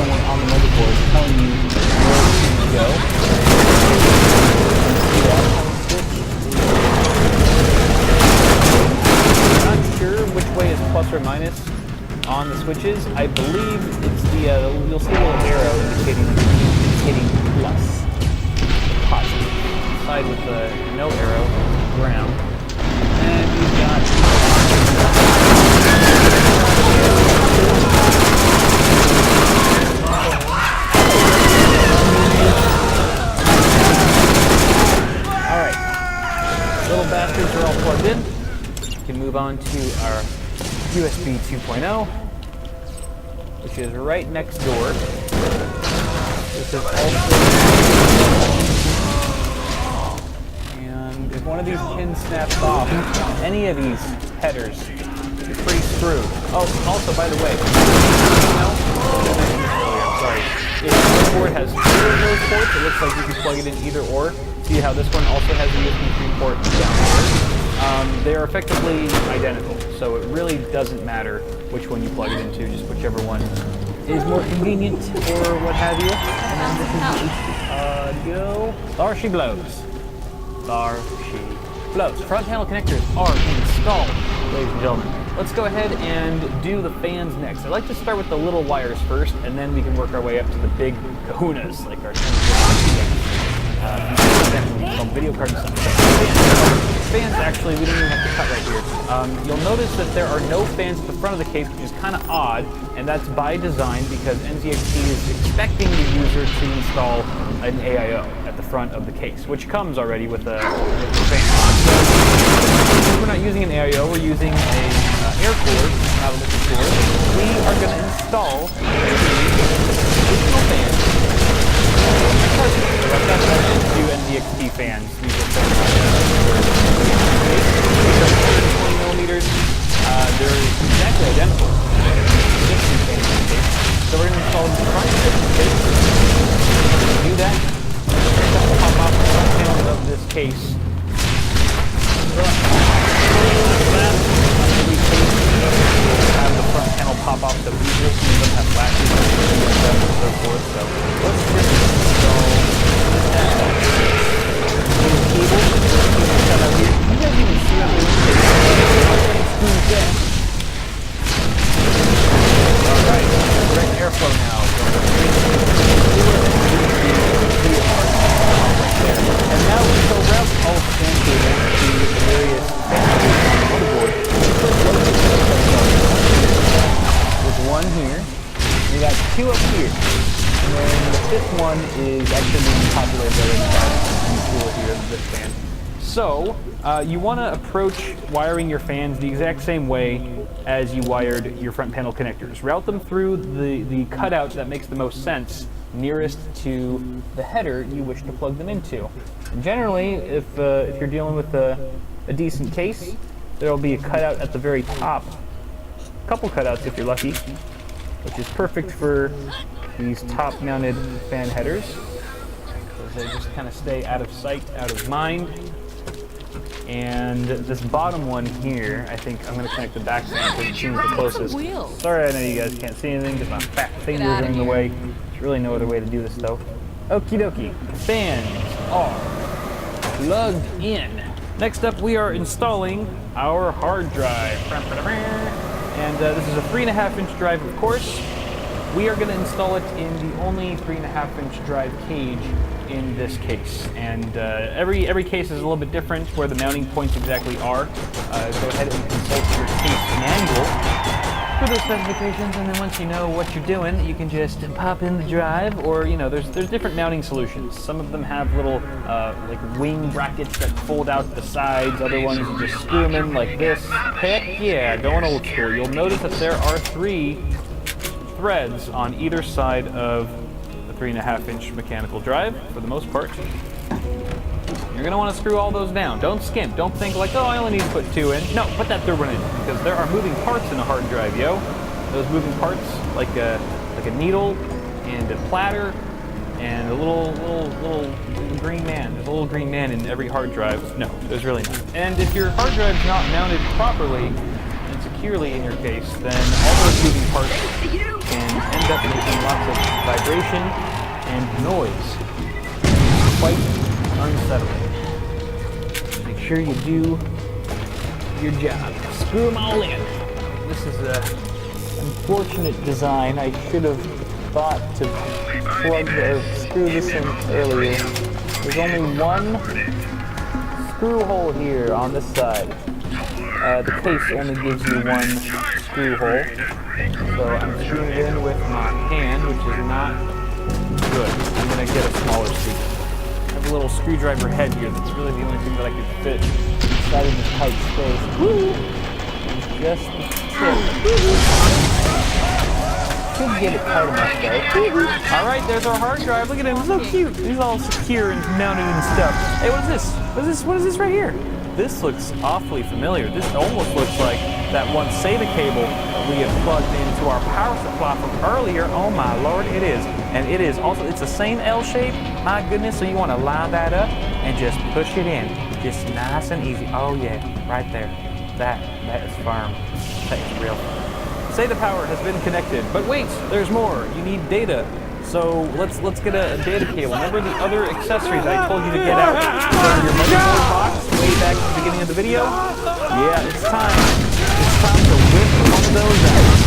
someone on the motherboard telling you where to go. I'm not sure which way is plus or minus on the switches. I believe it's the, you'll see a little arrow indicating plus. Positive. Side with the no arrow, ground. And you've got alright. Little bastards are all plugged in. We can move on to our USB 2.0, which is right next door. This is also, and if one of these pins snaps off, any of these headers, you're pretty screwed. Oh, also, by the way, I'm sorry, if the board has two of those ports, it looks like you can plug it in either or. See how this one also has a USB 3 port down here. They are effectively identical, so it really doesn't matter which one you plug it into, just whichever one is more convenient or what have you. And then this is the audio. There she blows. There she blows. Front panel connectors are installed, ladies and gentlemen. Let's go ahead and do the fans next. I'd like to start with the little wires first, and then we can work our way up to the big kahunas, like our video card and stuff. Fans, actually, we don't even have to cut right here. You'll notice that there are no fans at the front of the case, which is kind of odd, and that's by design because NZXT is expecting the user to install an AIO at the front of the case, which comes already with a fan. So, we're not using an AIO, we're using a air cooler, not a liquid cooler. We are going to install additional fans. Two NZXT fans. These are 120 millimeters. They're exactly identical. So we're going to install them in the front. To do that, we're going to pop off the front panel of this case. Have the front panel pop off so easily. Some of them have latches and so forth. So let's just install these cables. You guys even see how alright, direct airflow now. And now we go route all the fan cables to the various motherboard. There's one here. We got two up here. And then the fifth one is actually being populated by the tool here, this fan. So, you want to approach wiring your fans the exact same way as you wired your front panel connectors. Route them through the cutout that makes the most sense, nearest to the header you wish to plug them into. And generally, if you're dealing with a decent case, there will be a cutout at the very top. A couple cutouts if you're lucky, which is perfect for these top-mounted fan headers, because they just kind of stay out of sight, out of mind. And this bottom one here, I think I'm going to connect the back fan because it seems the closest. Sorry, I know you guys can't see anything because my fat fingers are in the way. There's really no other way to do this though. Okie dokie, fans are plugged in. Next up, we are installing our hard drive. And this is a 3.5-inch drive, of course. We are going to install it in the only 3.5-inch drive cage in this case. And every case is a little bit different where the mounting points exactly are. Go ahead and consult your case manual for those specifications, and then once you know what you're doing, you can just pop in the drive, or there's different mounting solutions. Some of them have little like wing brackets that fold out the sides. Other ones you just screw them in like this. Heck yeah, going old school. You'll notice that there are 3 threads on either side of the 3.5-inch mechanical drive, for the most part. You're going to want to screw all those down. Don't skimp. Don't think like, oh, I only need to put 2 in. No, put that 3rd one in, because there are moving parts in a hard drive, yo. Those moving parts, like a needle and a platter and a little green man. There's a little green man in every hard drive. No, there's really not. And if your hard drive's not mounted properly and securely in your case, then all those moving parts can end up making lots of vibration and noise. Quite unsettling. Make sure you do your job. Screw them all in. This is a unfortunate design. I should have thought to plug or screw this in earlier. There's only one screw hole here on this side. The case only gives you one screw hole. So I'm screwing it in with my hand, which is not good. I'm gonna get a smaller screw. I have a little screwdriver head here that's really the only thing that I could fit inside of this tight space. Woo! Just the tip. Should get it tight enough though. All right, there's our hard drive. Look at him, so cute. He's all secure and mounted and stuff. Hey, what is this? What is this right here? This looks awfully familiar. This almost looks like that one SATA cable that we had plugged into our power supply from earlier. Oh my lord, it is. And it is also, it's the same L shape. My goodness, so you want to line that up and just push it in. Just nice and easy. Oh yeah, right there. That is firm. That is real firm. SATA power has been connected, but wait, there's more. You need data. So let's get a data cable. Remember the other accessories I told you to get out from your motherboard box way back at the beginning of the video? Yeah, it's time. It's time to whip one of those out.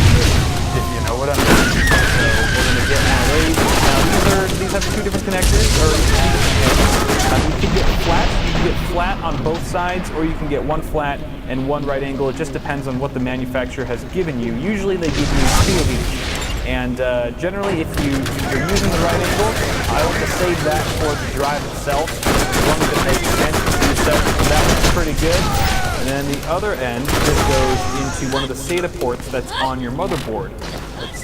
If you know what I mean. So we're gonna get one of these. These have two different connectors, or you can get flat. You can get flat on both sides, or you can get one flat and one right angle. It just depends on what the manufacturer has given you. Usually they give you two of each. And generally, if you're using the right angle, I like to save that for the drive itself. As long as it makes sense to do so, that one's pretty good. And then the other end just goes into one of the SATA ports that's on your motherboard.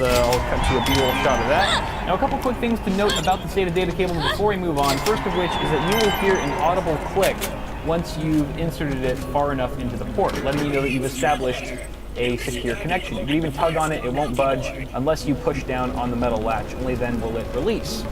I'll cut to a B-roll shot of that. Now, a couple quick things to note about the SATA data cable before we move on. First of which is that you will hear an audible click once you've inserted it far enough into the port, letting you know that you've established a secure connection. You can even tug on it, it won't budge unless you push down on the metal latch. Only then will it release.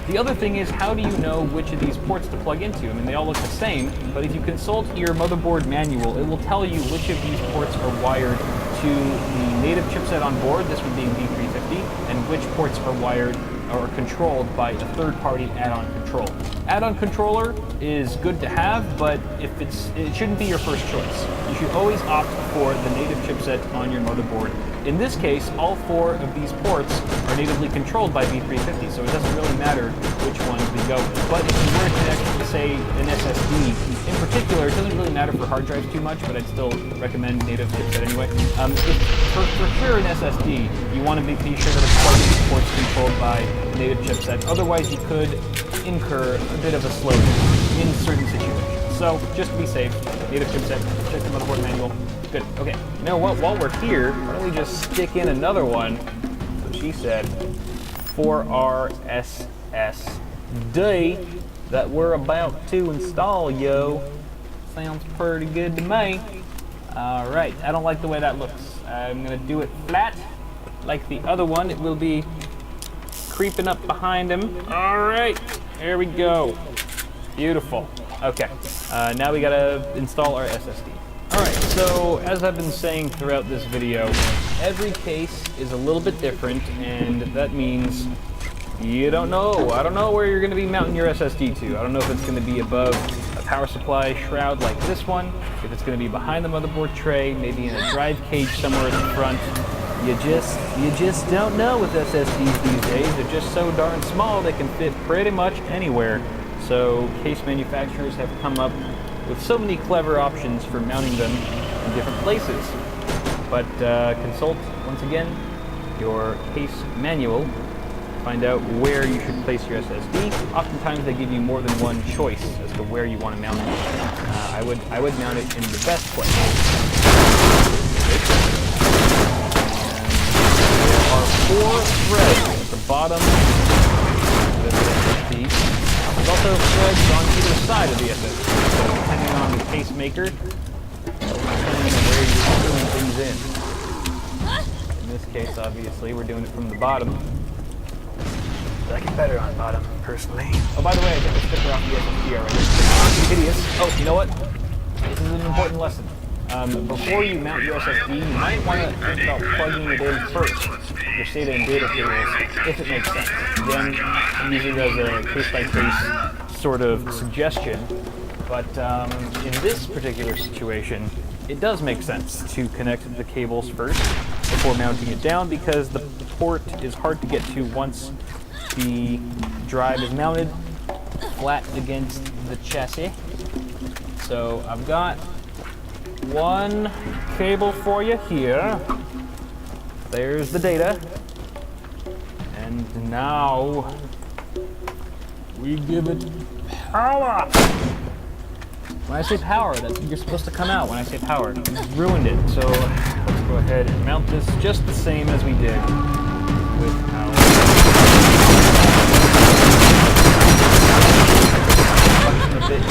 The other thing is, how do you know which of these ports to plug into? I mean, they all look the same, but if you consult your motherboard manual, it will tell you which of these ports are wired to the native chipset on board, this would be B350, and which ports are wired or controlled by a third-party add-on control. Add-on controller is good to have, but it shouldn't be your first choice. You should always opt for the native chipset on your motherboard. In this case, all four of these ports are natively controlled by B350, so it doesn't really matter which ones we go with. But if you were to connect, say, an SSD, in particular, it doesn't really matter for hard drives too much, but I'd still recommend native chipset anyway. For sure an SSD, you want to be sure that it's plugged into ports controlled by native chipset. Otherwise, you could incur a bit of a slowdown in certain situations. So just to be safe, native chipset, check the motherboard manual. Good. Okay. Now, while we're here, why don't we just stick in another one? So she said, for our SSD that we're about to install, yo. Sounds pretty good to me. All right. I don't like the way that looks. I'm gonna do it flat, like the other one. It will be creeping up behind him. All right. There we go. Beautiful. Okay. Now we gotta install our SSD. Alright, so as I've been saying throughout this video, every case is a little bit different, and that means you don't know. I don't know where you're going to be mounting your SSD to. I don't know if it's going to be above a power supply shroud like this one, if it's going to be behind the motherboard tray, maybe in a drive cage somewhere at the front. You just don't know with SSDs these days. They're just so darn small they can fit pretty much anywhere. So case manufacturers have come up with so many clever options for mounting them in different places. But consult, once again, your case manual to find out where you should place your SSD. Oftentimes they give you more than one choice as to where you want to mount it. I would mount it in the best place. There are 4 threads at the bottom of the SSD. There's also threads on either side of the SSD, so depending on the case maker, depending on where you're doing things in. In this case, obviously, we're doing it from the bottom. like it better on bottom, personally. Oh, by the way, I took the sticker off the SSD already. It's hideous. Oh, you know what? This is an important lesson. Before you mount your SSD, you might want to think about plugging it in first, your SATA and data cables, if it makes sense. Then use it as a case-by-case sort of suggestion. But in this particular situation, it does make sense to connect the cables first before mounting it down, because the port is hard to get to once the drive is mounted flat against the chassis. So I've got one cable for you here. There's the data. And now we give it power. When I say power, that's you're supposed to come out when I say power. You ruined it. So let's go ahead and mount this just the same as we did with our a bit.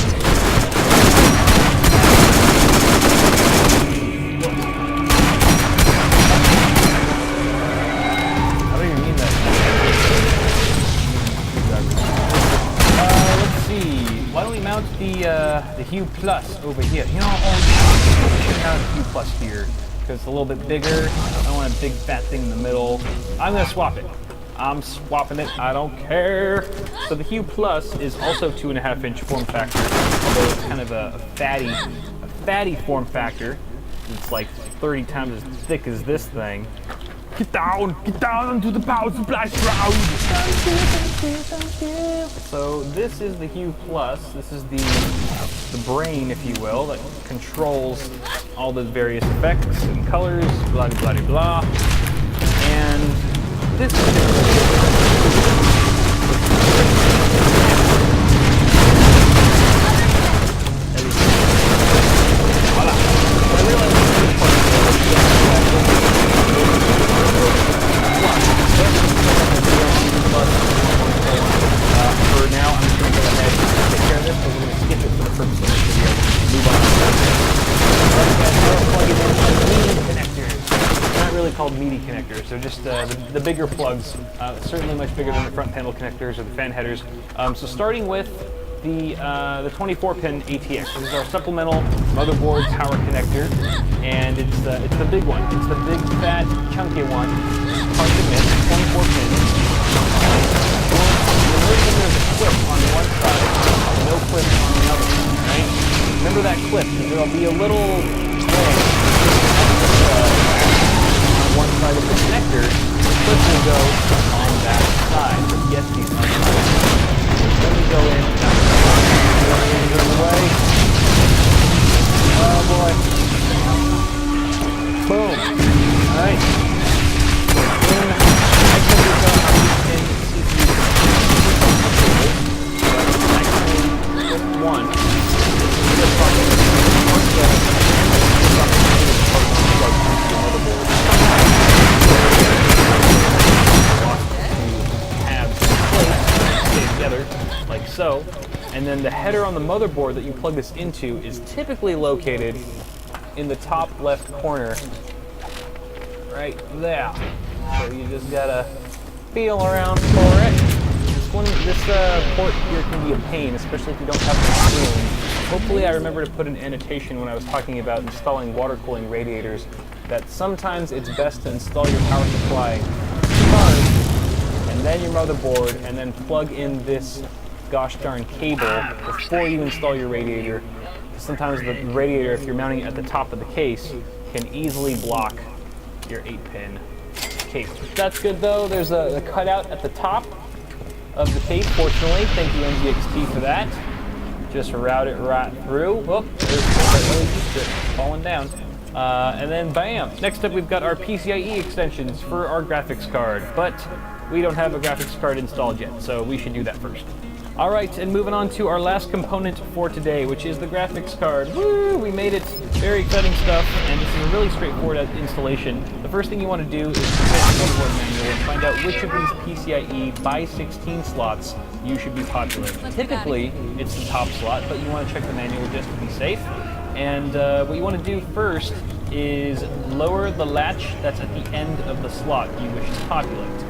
Why don't we mount the Hue Plus over here? You know, I should mount the Hue Plus here because it's a little bit bigger. I don't want a big fat thing in the middle. I'm gonna swap it. I'm swapping it. I don't care. So the Hue Plus is also 2.5-inch form factor, although it's kind of a fatty form factor. It's like 30 times as thick as this thing. Get down onto the power supply shroud. Thank you. So this is the Hue Plus. This is the brain, if you will, that controls all the various effects and colors, blah blah blah blah. And this for now, I'm just going to go ahead and take care of this, but we're going to skip it for the purpose of this video. Move on. Alright guys, we'll plug it in meaty connectors. They're not really called meaty connectors, they're just the bigger plugs, certainly much bigger than the front panel connectors or the fan headers. So starting with the 24-pin ATX. This is our supplemental motherboard power connector, and it's the big one. It's the big, fat, chunky one. Hard to miss. 24 pins. There's a clip on one side, no clip on the other. Right? Remember that clip, because there'll be a little thing on one side of the connector. The clip will go on that side. So yes, these are Let me go in. Get in the way. Oh boy. Boom. Alright. In. I can be done on these pins. One. Stay together, like so. And then the header on the motherboard that you plug this into is typically located in the top left corner, right there. So you just gotta feel around for it. This port here can be a pain, especially if you don't have the room. Hopefully I remember to put an annotation when I was talking about installing water cooling radiators that sometimes it's best to install your power supply first, and then your motherboard, and then plug in this gosh darn cable before you install your radiator. Sometimes the radiator, if you're mounting it at the top of the case, can easily block your 8-pin case. That's good though. There's a cutout at the top of the case, fortunately. Thank you NZXT for that. Just route it right through. Whoop, there's the LED strip falling down. And then bam! Next up we've got our PCIe extensions for our graphics card, but we don't have a graphics card installed yet, so we should do that first. Alright, and moving on to our last component for today, which is the graphics card. Woo! We made it! Very exciting stuff, and this is a really straightforward installation. The first thing you want to do is check the motherboard manual and find out which of these PCIe by 16 slots you should be populating. Typically, it's the top slot, but you want to check the manual just to be safe. And what you want to do first is lower the latch that's at the end of the slot you wish to populate.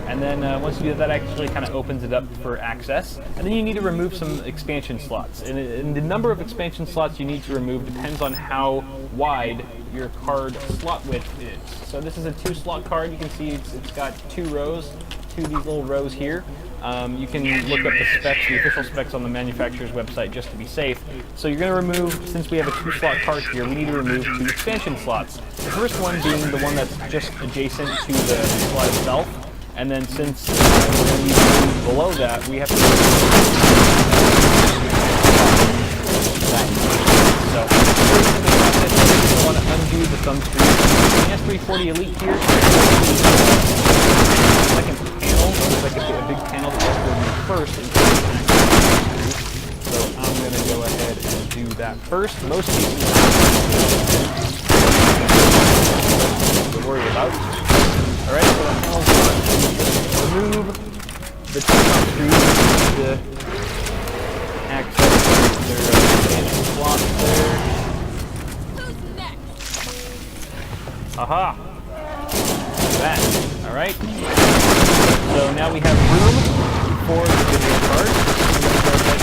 And then once you do that, actually kind of opens it up for access. And then you need to remove some expansion slots. And the number of expansion slots you need to remove depends on how wide your card slot width is. So this is a 2-slot card. You can see it's got 2 rows, 2 of these little rows here. You can look up the specs, the official specs on the manufacturer's website just to be safe. So you're going to remove, since we have a 2-slot card here, we need to remove 2 expansion slots. The first one being the one that's just adjacent to the slot itself. And then since we're going to use these below that, we have to... So, first you want to undo the thumb screw. The S340 Elite here, second panel, looks like a big panel that you have to remove first. So I'm going to go ahead and do that first. Most cases, to worry about. Alright, so the panel's done. Remove the 2 thumb screws to access their expansion slots there. Who's next? Aha! That. Alright. So now we have room for the video card. I'm going to go ahead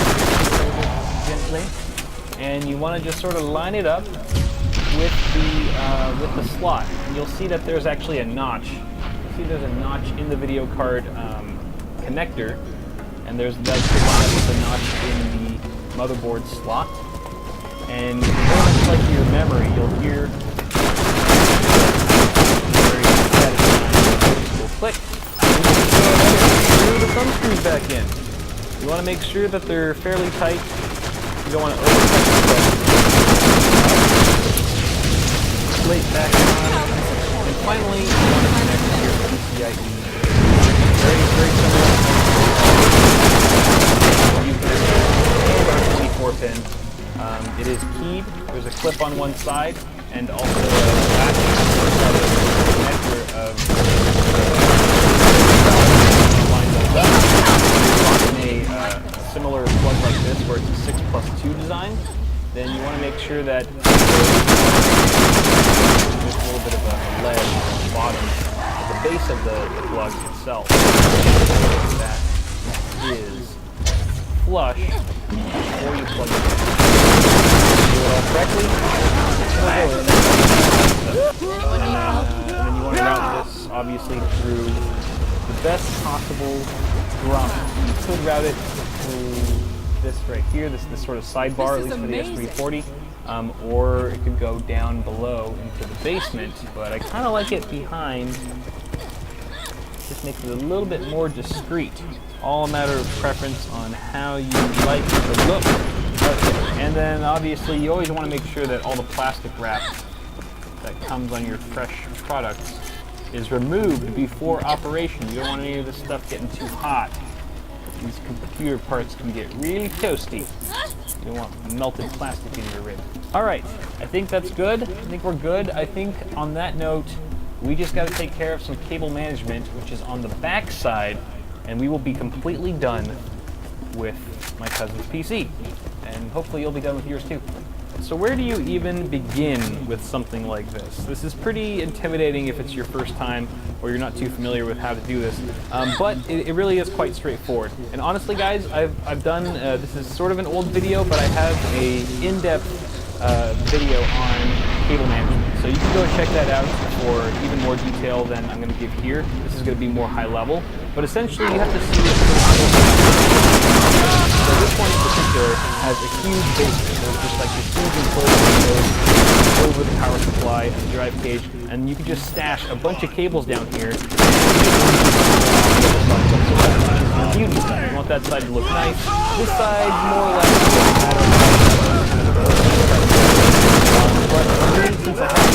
gently. And you want to just sort of line it up with the slot. And you'll see that there's actually a notch. You see there's a notch in the video card connector. And there's a notch in the motherboard slot. And very much like your memory, you'll hear click. Screw the thumb screws back in. You want to make sure that they're fairly tight. You don't want to over tighten plate back on. And finally, you want to connect your PCIe. Very similar. You can use our 24 pin. It is keyed. There's a clip on one side and also a latch connector of line those up. In a similar plug like this where it's a 6+2 design, then you want to make sure that there's a little bit of a ledge on the bottom at the base of the plug itself. That is flush before you plug it in. Do it all correctly. And then you want to route this obviously through the best possible grommet. You could route it through this right here, this sort of sidebar, at least for the S340, or it could go down below into the basement, but I kind of like it behind. Just makes it a little bit more discreet. All a matter of preference on how you like the look. And then obviously you always want to make sure that all the plastic wrap that comes on your fresh products is removed before operation. You don't want any of this stuff getting too hot. These computer parts can get really toasty. You don't want melted plastic in your rib. Alright, I think that's good. I think we're good. I think on that note, we just got to take care of some cable management, which is on the back side, and we will be completely done with my cousin's PC. And hopefully you'll be done with yours too. So where do you even begin with something like this? This is pretty intimidating if it's your first time or you're not too familiar with how to do this, but it really is quite straightforward. And honestly guys, I've done, this is sort of an old video, but I have a in-depth video on cable management. So you can go check that out for even more detail than I'm going to give here. This is going to be more high level, but essentially you have to see so this one in particular has a huge basement. There's just like this huge enclosure that goes over the power supply and the drive cage, and you can just stash a bunch of cables down here. The beauty side. You want that side to look nice. This side, more or less, but since I have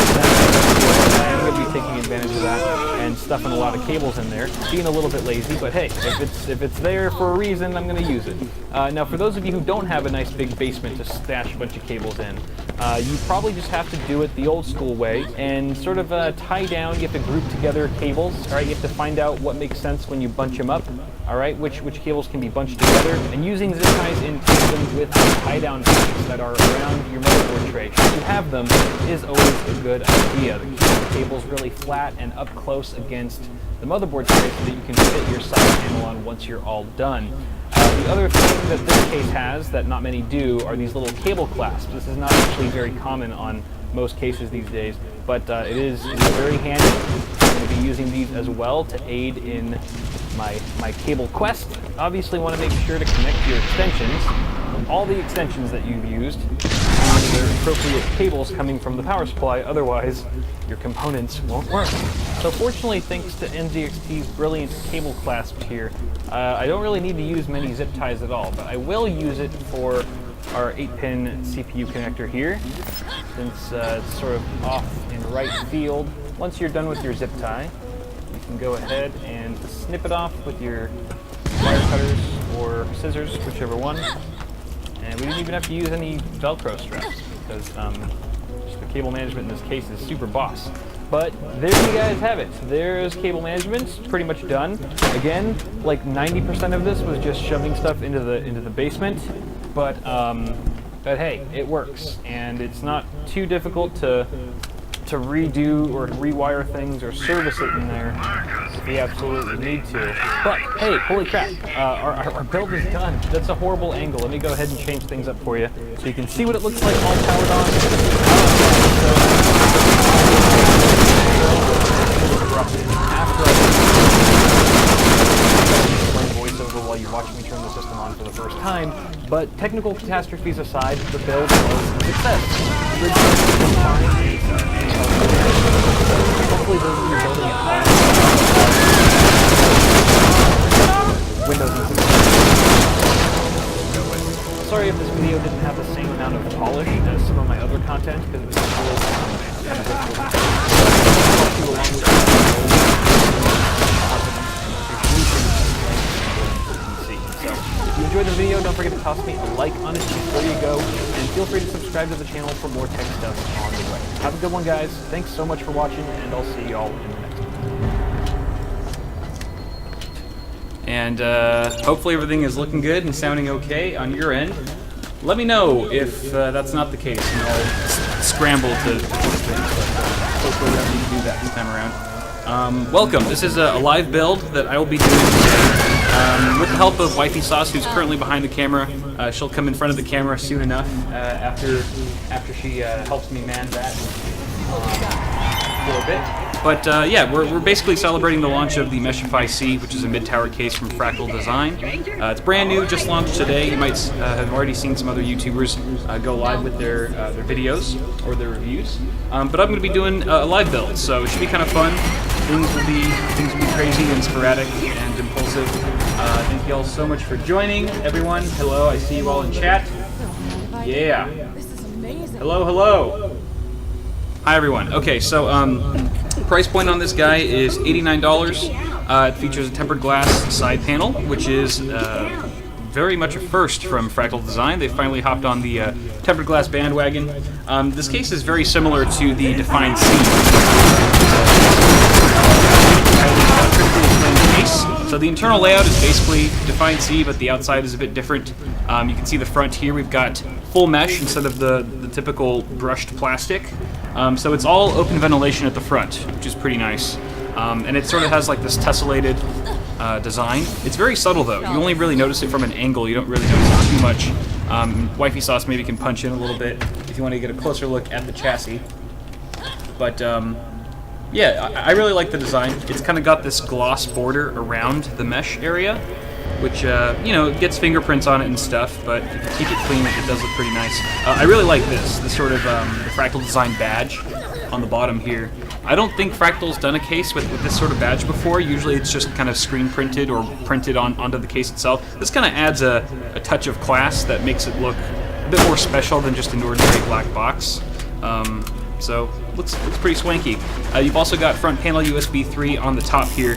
I'm going to be taking advantage of that and stuffing a lot of cables in there. Being a little bit lazy, but hey, if it's there for a reason, I'm going to use it. Now, for those of you who don't have a nice big basement to stash a bunch of cables in, you probably just have to do it the old school way and sort of tie down. You have to group together cables. All right, you have to find out what makes sense when you bunch them up. All right, which cables can be bunched together, and using zip ties in tandem with the tie-down pieces that are around your motherboard tray. If you have them, is always a good idea. The cable's really flat and up close against against the motherboard tray so that you can fit your side panel on once you're all done. The other thing that this case has that not many do are these little cable clasps. This is not actually very common on most cases these days, but it is very handy. I'm going to be using these as well to aid in my cable quest. Obviously want to make sure to connect your extensions, all the extensions that you've used, to their appropriate cables coming from the power supply, otherwise your components won't work. So fortunately, thanks to NZXT's brilliant cable clasp here, I don't really need to use many zip ties at all, but I will use it for our 8-pin CPU connector here, since it's sort of off in right field. Once you're done with your zip tie, you can go ahead and snip it off with your wire cutters or scissors, whichever one. And we didn't even have to use any Velcro straps, because just the cable management in this case is super boss. But there you guys have it. There's cable management, pretty much done. Again, like 90% of this was just shoving stuff into the basement, but hey, it works, and it's not too difficult to redo or rewire things or service it in there if we absolutely need to. But hey, holy crap, our build is done. That's a horrible angle. Let me go ahead and change things up for you so you can see what it looks like all powered on. After I voiceover while you're watching me turn the system on for the first time, but technical catastrophes aside, the build was a success. Hopefully those of you building at home, Windows and sorry if this video didn't have the same amount of polish as some of my other content, because it's if you enjoyed the video, don't forget to toss me a like on it before you go, and feel free to subscribe to the channel for more tech stuff on the way. Have a good one, guys. Thanks so much for watching, and I'll see y'all in the next one. And hopefully everything is looking good and sounding okay on your end. Let me know if that's not the case, and I'll scramble to fix things, but hopefully we don't need to do that this time around. Welcome. This is a live build that I will be doing today. With the help of Wifey Sauce, who's currently behind the camera. She'll come in front of the camera soon enough after she helps me man that for a bit. But yeah, we're basically celebrating the launch of the Meshify C, which is a mid-tower case from Fractal Design. It's brand new, just launched today. You might have already seen some other YouTubers go live with their videos or their reviews. But I'm going to be doing a live build, so it should be kind of fun. Things will be crazy and sporadic and impulsive. Thank you all so much for joining, everyone. Hello, I see you all in chat. Yeah. This is amazing. Hello, hello. Hi, everyone. Okay, so price point on this guy is $89. It features a tempered glass side panel, which is very much a first from Fractal Design. They finally hopped on the tempered glass bandwagon. This case is very similar to the Define C. So the internal layout is basically Define C, but the outside is a bit different. You can see the front here. We've got full mesh instead of the typical brushed plastic. So it's all open ventilation at the front, which is pretty nice. And it sort of has like this tessellated design. It's very subtle though. You only really notice it from an angle. You don't really notice it too much. Wifey Sauce maybe can punch in a little bit if you want to get a closer look at the chassis. But yeah, I really like the design. It's kind of got this gloss border around the mesh area, which, you know, it gets fingerprints on it and stuff, but if you keep it clean, it does look pretty nice. I really like this sort of the Fractal Design badge on the bottom here. I don't think Fractal's done a case with this sort of badge before. Usually it's just kind of screen printed or printed onto the case itself. This kind of adds a touch of class that makes it look a bit more special than just an ordinary black box. So looks pretty swanky. You've also got front panel USB 3 on the top here,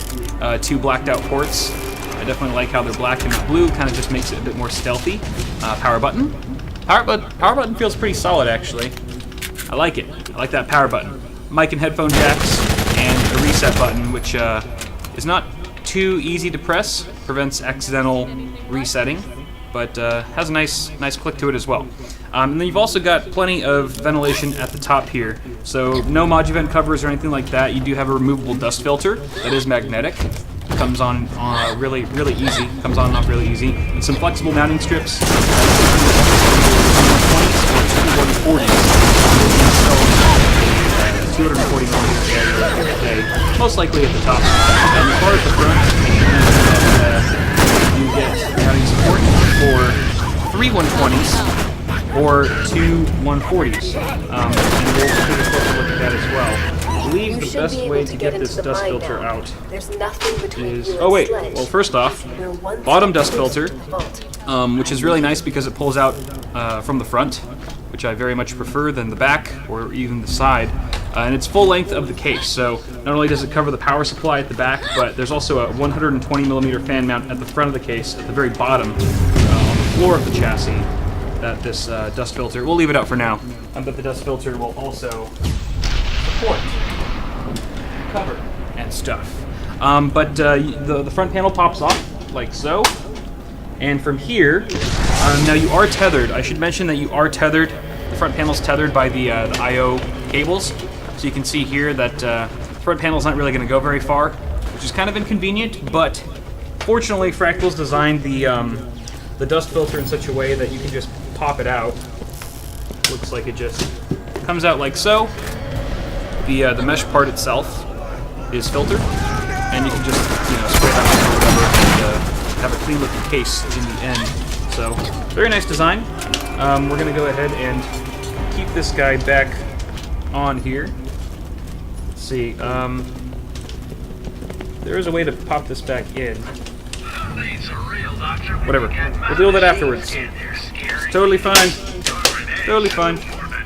2 blacked out ports. I definitely like how they're black and not blue, kind of just makes it a bit more stealthy. Power button. Power button feels pretty solid actually. I like it. I like that power button. Mic and headphone jacks, and a reset button, which is not too easy to press, prevents accidental resetting, but has a nice click to it as well. And then you've also got plenty of ventilation at the top here. So no Moduvent covers or anything like that. You do have a removable dust filter that is magnetic. Comes on really easy. Comes on and off really easy. And some flexible mounting strips. 240 millimeters. Most likely at the top. As far as the front, you get mounting support for 3 120s. Or 2 140s. And we'll take a closer look at that as well. I believe the best way to get this dust filter out is... Oh wait, well first off, bottom dust filter, which is really nice because it pulls out from the front, which I very much prefer than the back or even the side. And it's full length of the case, so not only does it cover the power supply at the back, but there's also a 120 millimeter fan mount at the front of the case, at the very bottom, on the floor of the chassis. That this dust filter, we'll leave it out for now, but the dust filter will also support, cover, and stuff. But the front panel pops off, like so, and from here, now you are tethered. I should mention that you are tethered. The front panel's tethered by the I/O cables, so you can see here that the front panel's not really going to go very far, which is kind of inconvenient, but fortunately Fractal's designed the dust filter in such a way that you can just pop it out. Looks like it just comes out like so. The mesh part itself is filtered, and you can just spray that on or whatever and have a clean looking case in the end. So very nice design. We're gonna go ahead and keep this guy back on here. Let's see. There is a way to pop this back in. Whatever. We'll deal with that afterwards. It's totally fine. Totally fine.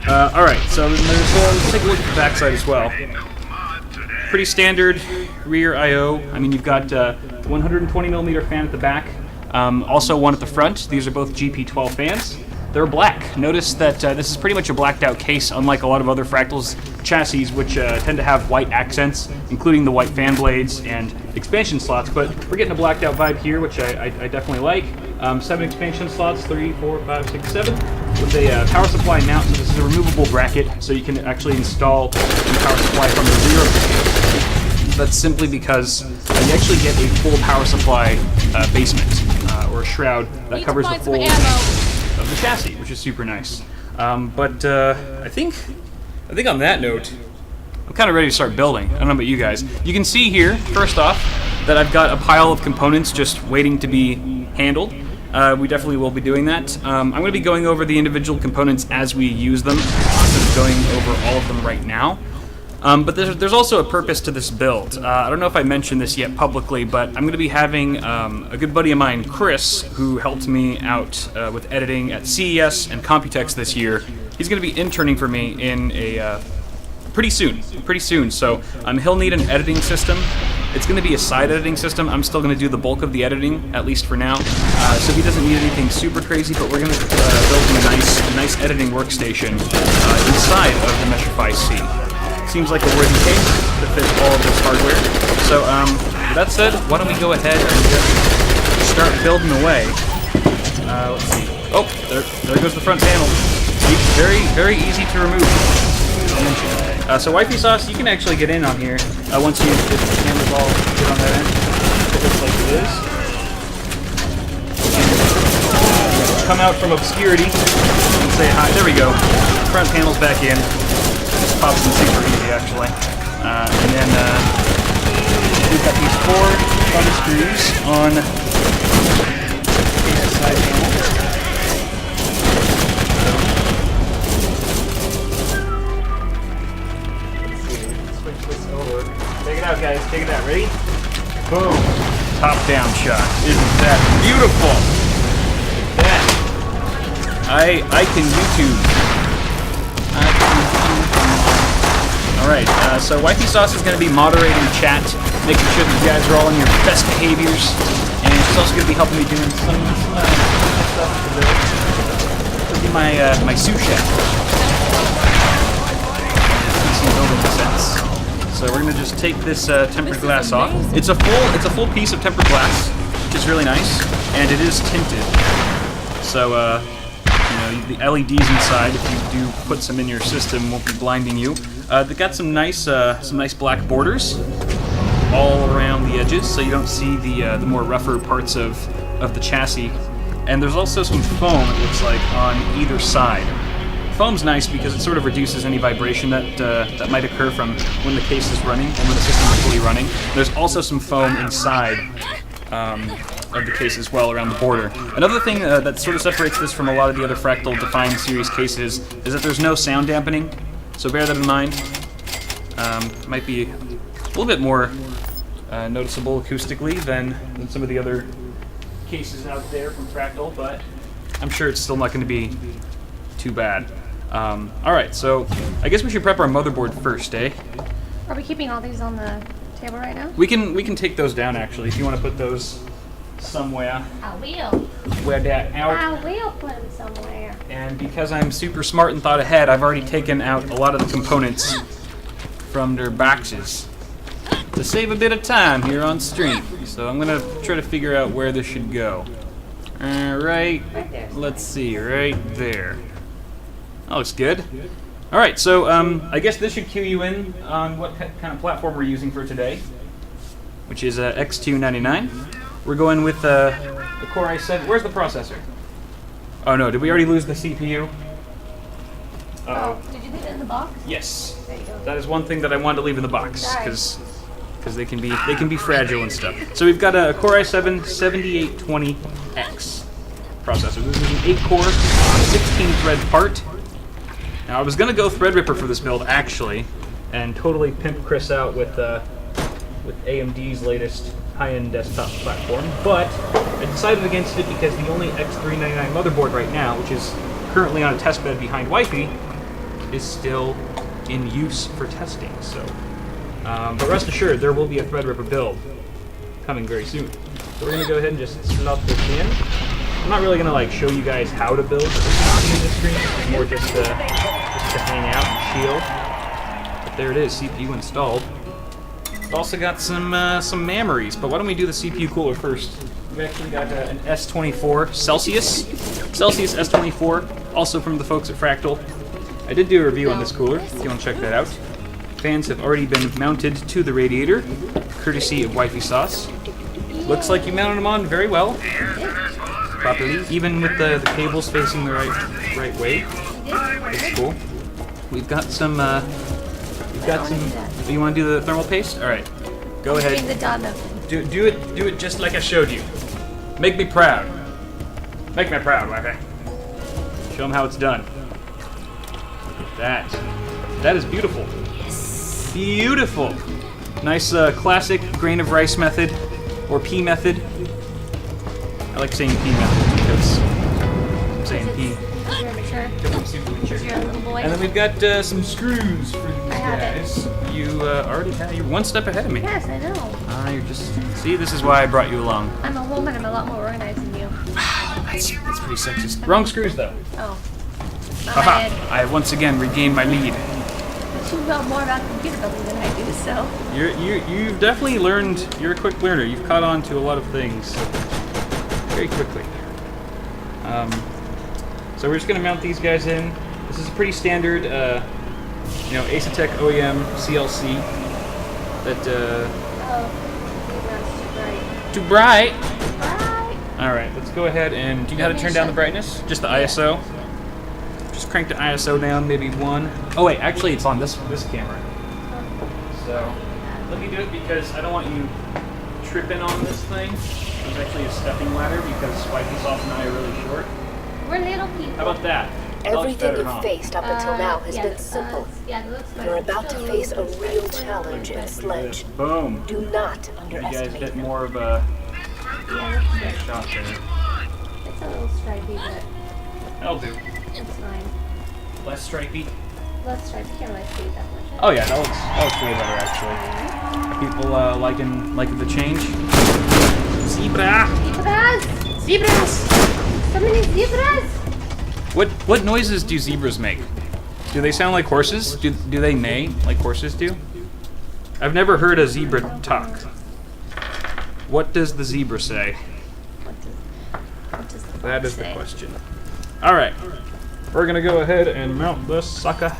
Alright, so let's take a look at the backside as well. Pretty standard rear I/O. I mean, you've got the 120 millimeter fan at the back. Also one at the front. These are both GP12 fans. They're black. Notice that this is pretty much a blacked out case, unlike a lot of other Fractals chassis, which tend to have white accents, including the white fan blades and expansion slots, but we're getting a blacked out vibe here, which I definitely like. 7 expansion slots, 3, 4, 5, 6, 7, with a power supply mount. So this is a removable bracket, so you can actually install the power supply from the rear of the case. That's simply because you actually get a full power supply basement, or a shroud that covers the full of the chassis, which is super nice. But I think on that note, I'm kind of ready to start building. I don't know about you guys. You can see here, first off, that I've got a pile of components just waiting to be handled. We definitely will be doing that. I'm going to be going over the individual components as we use them, instead of going over all of them right now. But there's also a purpose to this build. I don't know if I mentioned this yet publicly, but I'm going to be having a good buddy of mine, Chris, who helped me out with editing at CES and Computex this year. He's going to be interning for me in a pretty soon. So he'll need an editing system. It's going to be a side editing system. I'm still going to do the bulk of the editing, at least for now. So he doesn't need anything super crazy, but we're going to build him a nice editing workstation inside of the Metrify C. Seems like a worthy case to fit all of this hardware. So, with that said, why don't we go ahead and just start building away. Let's see. Oh, there goes the front panel. Very easy to remove. So Wifey Sauce, you can actually get in on here once you get the cameras all good on that end. It looks like it is. Come out from obscurity and say hi. There we go. Front panel's back in. Just pops in super easy, actually. And then we've got these 4 thumb screws on the side panel. Switch this over. Check it out, guys. Check it out. Ready? Boom. Top-down shot. Isn't that beautiful? That. I can YouTube. Alright, so Wifey Sauce is going to be moderating chat, making sure that you guys are all in your best behaviors, and she's also going to be helping me doing some stuff to build. She'll be my sous chef. Some building sets. So we're going to just take this tempered glass off. It's a full piece of tempered glass, which is really nice, and it is tinted. So the LEDs inside, if you do put some in your system, won't be blinding you. They got some nice black borders all around the edges, so you don't see the more rougher parts of the chassis. And there's also some foam, it looks like, on either side. Foam's nice because it sort of reduces any vibration that might occur from when the case is running and when the system is fully running. There's also some foam inside of the case as well, around the border. Another thing that sort of separates this from a lot of the other Fractal Defined series cases is that there's no sound dampening, so bear that in mind. Might be a little bit more noticeable acoustically than some of the other cases out there from Fractal, but I'm sure it's still not going to be too bad. Alright, so I guess we should prep our motherboard first, eh? Are we keeping all these on the table right now? We can take those down, actually, if you want to put those somewhere. I will. Where they're out. I will put them somewhere. And because I'm super smart and thought ahead, I've already taken out a lot of the components from their boxes to save a bit of time here on stream. So I'm gonna try to figure out where this should go. Right there. let's see, right there. That looks good. Alright, so I guess this should cue you in on what kind of platform we're using for today, which is X299. We're going with the Core i7. Where's the processor? Oh no, did we already lose the CPU? Oh, did you leave it in the box? Yes. There you go. That is one thing that I wanted to leave in the box, Sorry. because they can be fragile and stuff. So we've got a Core i7 7820X processor. This is an 8-core, 16-thread part. Now I was gonna go Threadripper for this build actually, and totally pimp Chris out with AMD's latest high-end desktop platform, but I decided against it because the only X399 motherboard right now, which is currently on a test bed behind Wi-Fi, is still in use for testing. So, but rest assured, there will be a Threadripper build coming very soon. So we're gonna go ahead and just spin off this in. I'm not really gonna like show you guys how to build the screen. It's more just to hang out and chill. But there it is, CPU installed. We've also got some memories, but why don't we do the CPU cooler first? We've actually got an S24 Celsius S24, also from the folks at Fractal. I did do a review on this cooler, if you want to check that out. Fans have already been mounted to the radiator, courtesy of Wifey Sauce. Looks like you mounted them on very well, properly, even with the cables facing the right way. That's cool. We've got some. You want to do the thermal paste? All right, go ahead. Doing the done of Do it just like I showed you. Make me proud. Make me proud, Wifey. Show them how it's done. That is beautiful. Yes. Beautiful. Nice classic grain of rice method, or pea method. I like saying pea method because I'm saying pea. You're mature. Sure. You're a little boy. And then we've got some screws for these guys. You already have. You're one step ahead of me. Yes, I know. You're just. See, this is why I brought you along. I'm a woman. I'm a lot more organized than you. That's pretty sexist. Wrong screws though. Oh. Haha! I have once again regained my lead. You know more about computer building than I do, so. You've definitely learned. You're a quick learner. You've caught on to a lot of things very quickly. So we're just gonna mount these guys in. This is a pretty standard, Asetek OEM CLC. That Oh, too bright. right. All right, let's go ahead and. Do you know how to turn down the brightness? Just the ISO. Just crank the ISO down, maybe 1. Oh wait, actually it's on this camera. So let me do it because I don't want you tripping on this thing. There's actually a stepping ladder because Spikey Sauce and I are really short. We're little people. How about that? That looks Everything better, you've huh? faced up until now has yeah, been simple. Yeah, it looks better. You're about to face a real challenge in Sledge. Boom. Do not Give you guys a underestimate bit them. more of a Yeah, shot there. it's a little stripey, but That'll do. it's fine. Less stripey. Let's try. Can't really see that much. Oh yeah, that looks way better actually. People liking the change. Zebra. Zebras! So many zebras! What noises do zebras make? Do they sound like horses? Do they neigh like horses do? I've never heard a zebra talk. What does the zebra say? What does the That fox is the say? question. All right. we're gonna go ahead and mount this sucker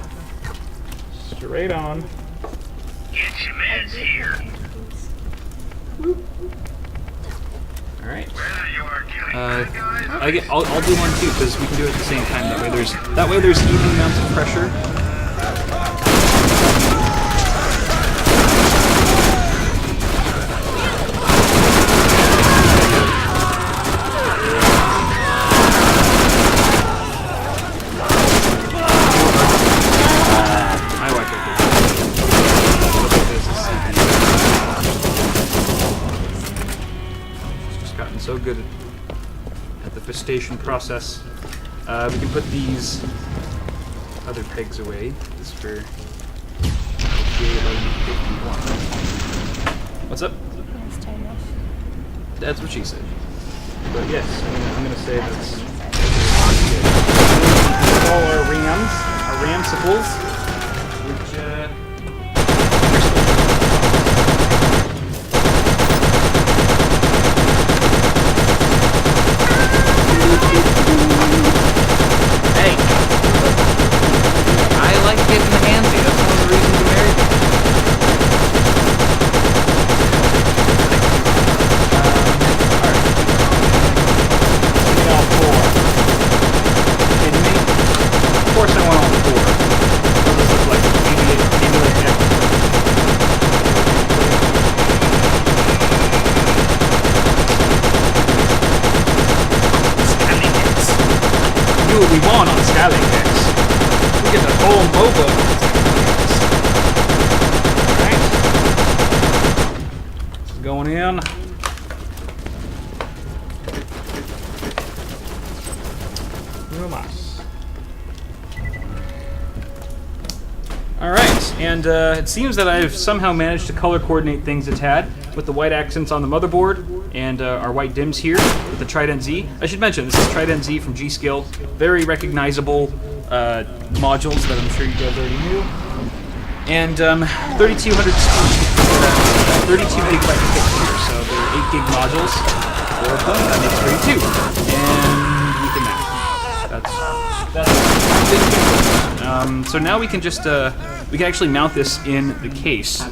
straight on. Get your mans here. All right. Whether you are killing bad guys, I'll do one too because we can do it at the same time. That way there's even amounts of pressure. I like it. Just gotten so good at the festation process. We can put these other pegs away. This is for J1151. What's up? That's what she said. But yes, I'm gonna say that's all our rams, our ramsicles, which Hey, I like getting the handsy. That's one of the reasons you married me. all four. Kidding me? Of course I want all four. What does this look like? Maybe like that. We do what we want on Scallygex. We get the whole MOBA. Alright. This is going in. Alright, and it seems that I've somehow managed to color coordinate things a tad with the white accents on the motherboard and our white dims here with the Trident Z. I should mention, this is Trident Z from G-Skill. Very recognizable modules that I'm sure you guys already knew. And 3200 32 gigabyte picture, so they're 8 gig modules. 4 of them, that makes 32. And we can match. That's so now we can just we can actually mount this in the case.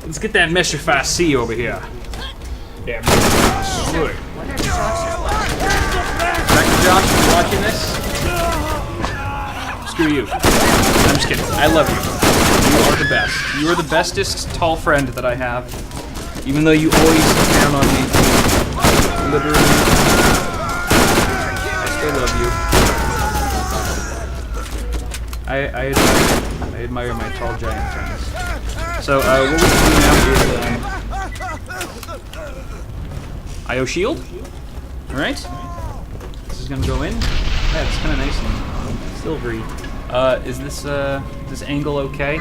Let's get that Mestrify C over here. Yeah, Mestrify C. Dr. Josh, you watching this? Screw you. I'm just kidding. I love you. You are the best. You are the bestest tall friend that I have. Even though you always look down on me. Literally. I still love you. I admire my tall giant friends. So what we can do now is IO shield. All right. This is gonna go in. Yeah, it's kind of nice and silvery. Is this angle okay?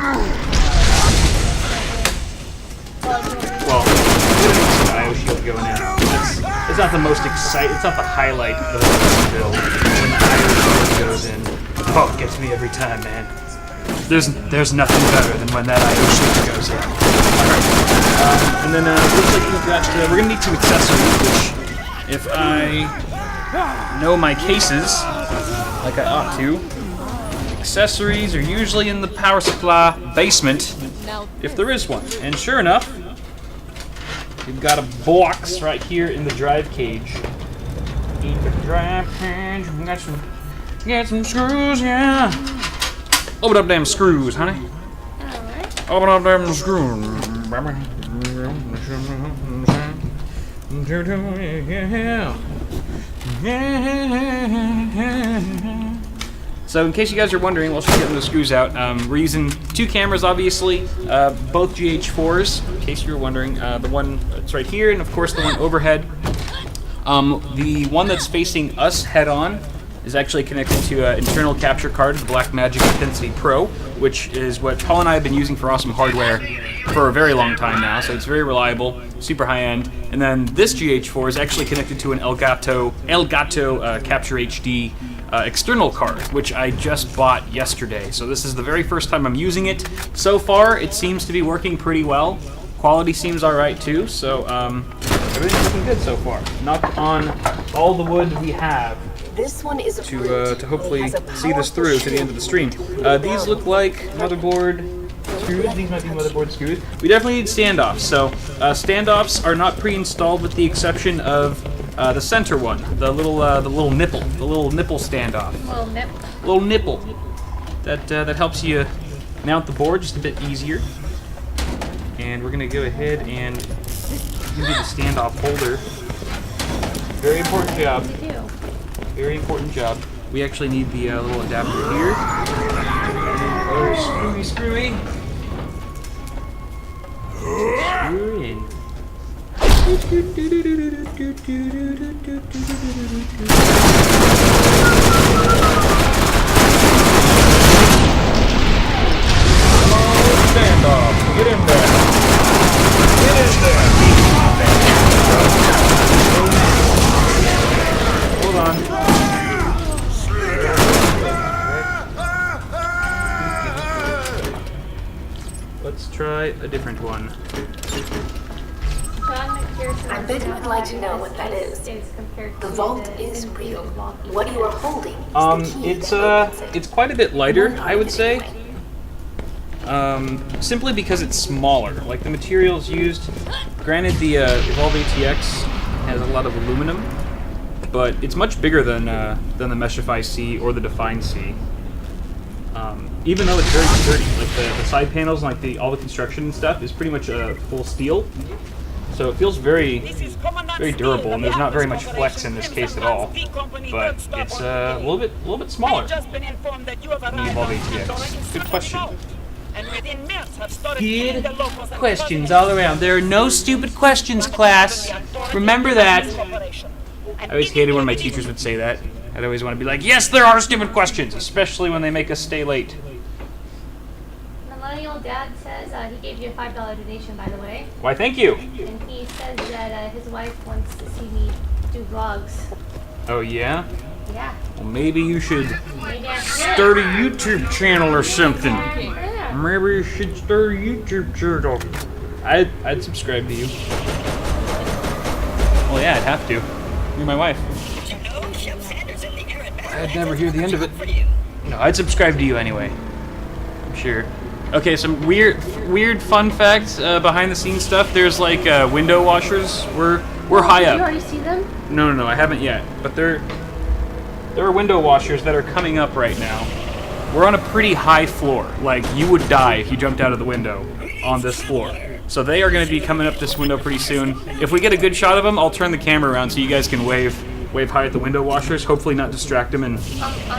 Well, we don't need some IO shield going in. It's not the most exciting. It's not the highlight of the build when the IO shield goes in. Oh, it gets me every time, man. There's nothing better than when that IO shield goes in. Alright. And then looks like we've got we're gonna need some accessories, which if I know my cases like I ought to, accessories are usually in the power supply basement if there is one. And sure enough, we've got a box right here in the drive cage. In the drive cage, we got some screws, yeah. Open up them screws, honey. Alright. Open up them screws. So in case you guys are wondering, while she's getting the screws out, we're using 2 cameras, obviously, both GH4s, in case you were wondering. The one that's right here, and of course the one overhead. The one that's facing us head-on is actually connected to an internal capture card, the Blackmagic Intensity Pro, which is what Paul and I have been using for awesome hardware for a very long time now, so it's very reliable, super high-end. And then this GH4 is actually connected to an Elgato Capture HD external card, which I just bought yesterday. So this is the very first time I'm using it. So far, it seems to be working pretty well. Quality seems alright too, so everything's looking good so far. Knock on all the wood we have. This one is to hopefully see this through to the end of the stream. These look like motherboard screws. These might be motherboard screws. We definitely need standoffs. So standoffs are not pre-installed with the exception of the center one, the little nipple standoff. Little nipple. That helps you mount the board just a bit easier. And we're gonna go ahead and give you the standoff holder. Very important job. Very important job. We actually need the little adapter here. Oh, screwy. Screw in. Stand off. Get in there. Get in there. Hold on. Let's try a different one. I bet you would like to know what that is. The vault is real. What you are holding is the key It's quite a bit lighter, I would say. Simply because it's smaller. Like the materials used, granted the Evolve ATX has a lot of aluminum, but it's much bigger than the Meshify C or the Define C. Even though it's very sturdy, like the side panels and like all the construction and stuff is pretty much full steel, so it feels very durable, and there's not very much flex in this case at all. But it's a little bit smaller than the Evolve ATX. Good question. Good questions all around. There are no stupid questions, class. Remember that. I always hated when my teachers would say that. I'd always want to be like, yes, there are stupid questions, especially when they make us stay late. Millennial Dad says he gave you a $5 donation, by the way. Why, thank you. And he says that his wife wants to see me do vlogs. Oh, yeah? Yeah. Well, maybe you should Maybe I start a YouTube channel or something. Yeah. Maybe you should start a YouTube channel. I'd subscribe to you. Well, yeah, I'd have to. You're my wife. I'd never hear the end of it. No, I'd subscribe to you anyway. I'm sure. Okay, some weird fun facts behind the scenes stuff. There's like window washers. We're high Did up. you already see them? No, I haven't yet. But there are window washers that are coming up right now. We're on a pretty high floor. Like, you would die if you jumped out of the window on this floor. So they are going to be coming up this window pretty soon. If we get a good shot of them, I'll turn the camera around so you guys can wave high at the window washers. Hopefully not distract them and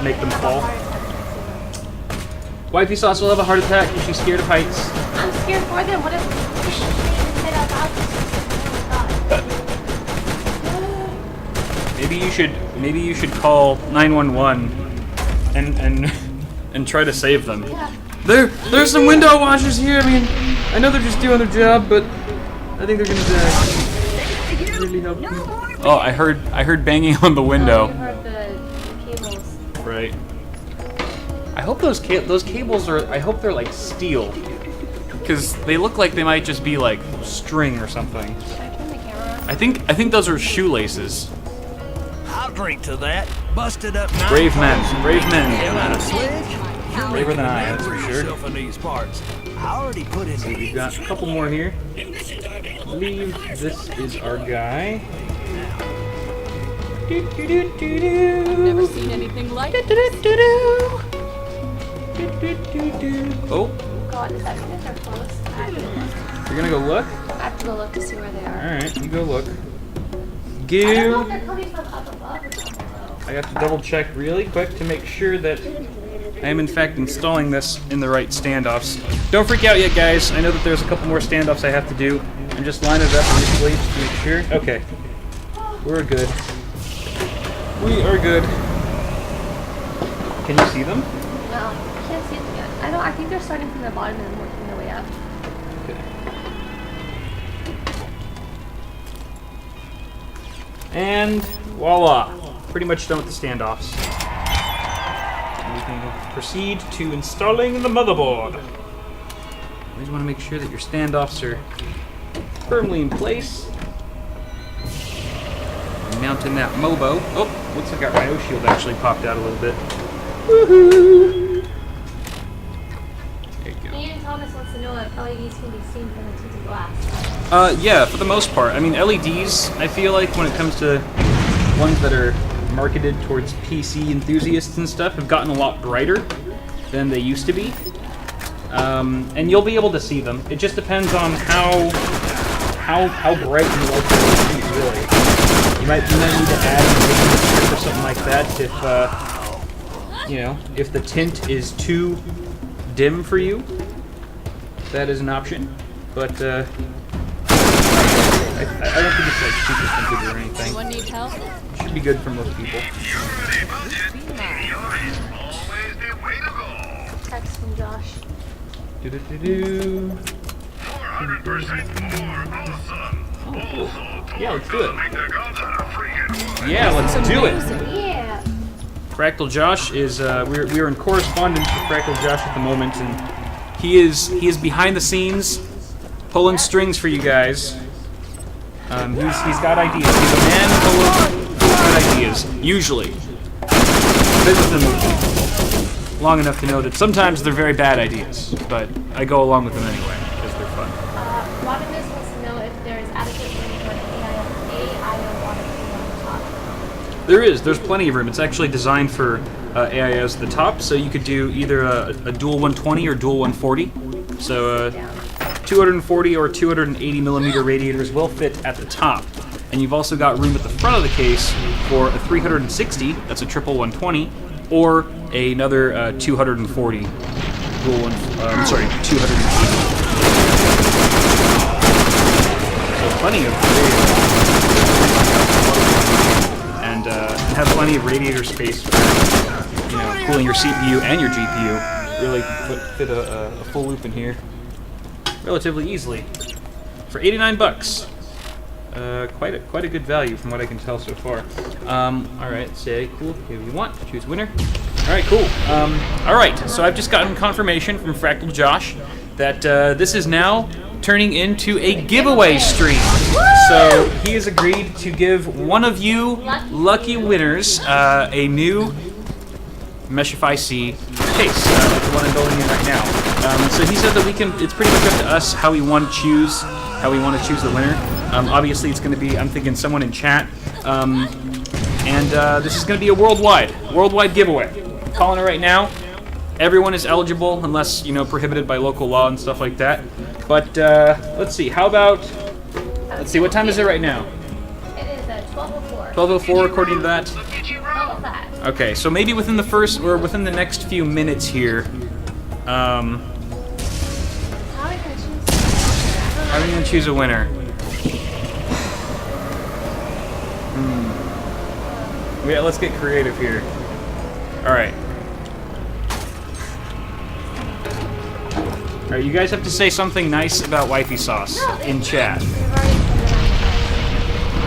make them fall. Wifey Sauce will have a heart attack because she's scared of heights. I'm scared for them. What if they hit out Maybe you should call 911 and try to save them. Yeah. There's some window washers here. I mean, I know they're just doing their job, but I think they're gonna die. Really help me. Oh, I heard banging on the window. You heard the cables. Right. I hope those cables are. I hope they're like steel, because they look like they might just be like string or something. Should I turn the camera on? I think those are shoelaces. I'll drink to that. Busted up. Brave men. Hell out of sledge. Braver than I am, for sure. In these parts. I already put in. We've got a couple more here. I believe this is our guy. Never seen anything like it. Oh, God, is that good? They're close. I have to look. you're gonna go look? I have to go look to see where they are. Alright, you go look. I don't know if Give. they're coming from up above or something, though. I have to double check really quick to make sure that I am in fact installing this in the right standoffs. Don't freak out yet, guys. I know that there's a couple more standoffs I have to do. And just line it up initially just to make sure. Okay. We're good. We are good. Can you see them? No, I can't see them yet. I think they're starting from the bottom and working their way up. Okay. And voila. Pretty much done with the standoffs. We can proceed to installing the motherboard. Always want to make sure that your standoffs are firmly in place. mounting that Mobo. Oh, looks like our IO shield actually popped out a little bit. Woohoo! There you go. Ian Thomas wants to know if LEDs can be seen from the tinted glass. Yeah, for the most part. I mean, LEDs, I feel like when it comes to ones that are marketed towards PC enthusiasts and stuff, have gotten a lot brighter than they used to be. And you'll be able to see them. It just depends on how bright you like the LEDs, really. You might need to add a strip or something like that if, you know, if the tint is too dim for you. That is an option. But, I don't think it's like super sensitive or anything. Anyone need help? Should be good for most people. Text from Josh. Do-do-do-do. 400% more. Awesome. Oh, cool. Yeah, let's do it. Yeah, let's do it. Yeah. Fractal Josh is we are in correspondence with Fractal Josh at the moment, and he is behind the scenes pulling strings for you guys. He's got ideas. He's a man full of good ideas. Usually, been with him long enough to know that sometimes they're very bad ideas, but I go along with them anyway because they're fun. Rodenwak wants to know if there is adequate room for an AIO water cooler on the top. There is. There's plenty of room. It's actually designed for AIOs at the top, so you could do either a dual 120 or dual 140. So 240 or 280 millimeter radiators will fit at the top. And you've also got room at the front of the case for a 360, that's a triple 120, or another 240 dual 280. So plenty of radiators. And have plenty of radiator space for, you know, cooling your CPU and your GPU. Really fit a full loop in here relatively easily for 89 bucks. Quite a good value from what I can tell so far. All right, say cool. Who you want? Choose winner. All right, cool. All right, so I've just gotten confirmation from Fractal Josh that this is now turning into a giveaway stream. So he has agreed to give one of you lucky winners a new Meshify C case, like the one I'm building in right now. So he said that we can. It's pretty much up to us how we want to choose the winner. Obviously, it's going to be, I'm thinking, someone in chat, and this is going to be a worldwide giveaway. I'm calling it right now. Everyone is eligible unless, you know, prohibited by local law and stuff like that. But let's see. How about? Let's see. What time is it right now? It is 12:04. 12:04 according to that. 12:05. Okay, so maybe within the next few minutes here. How are we gonna choose a winner? Yeah, let's get creative here. All right. All right, you guys have to say something nice about Wifey Sauce in chat.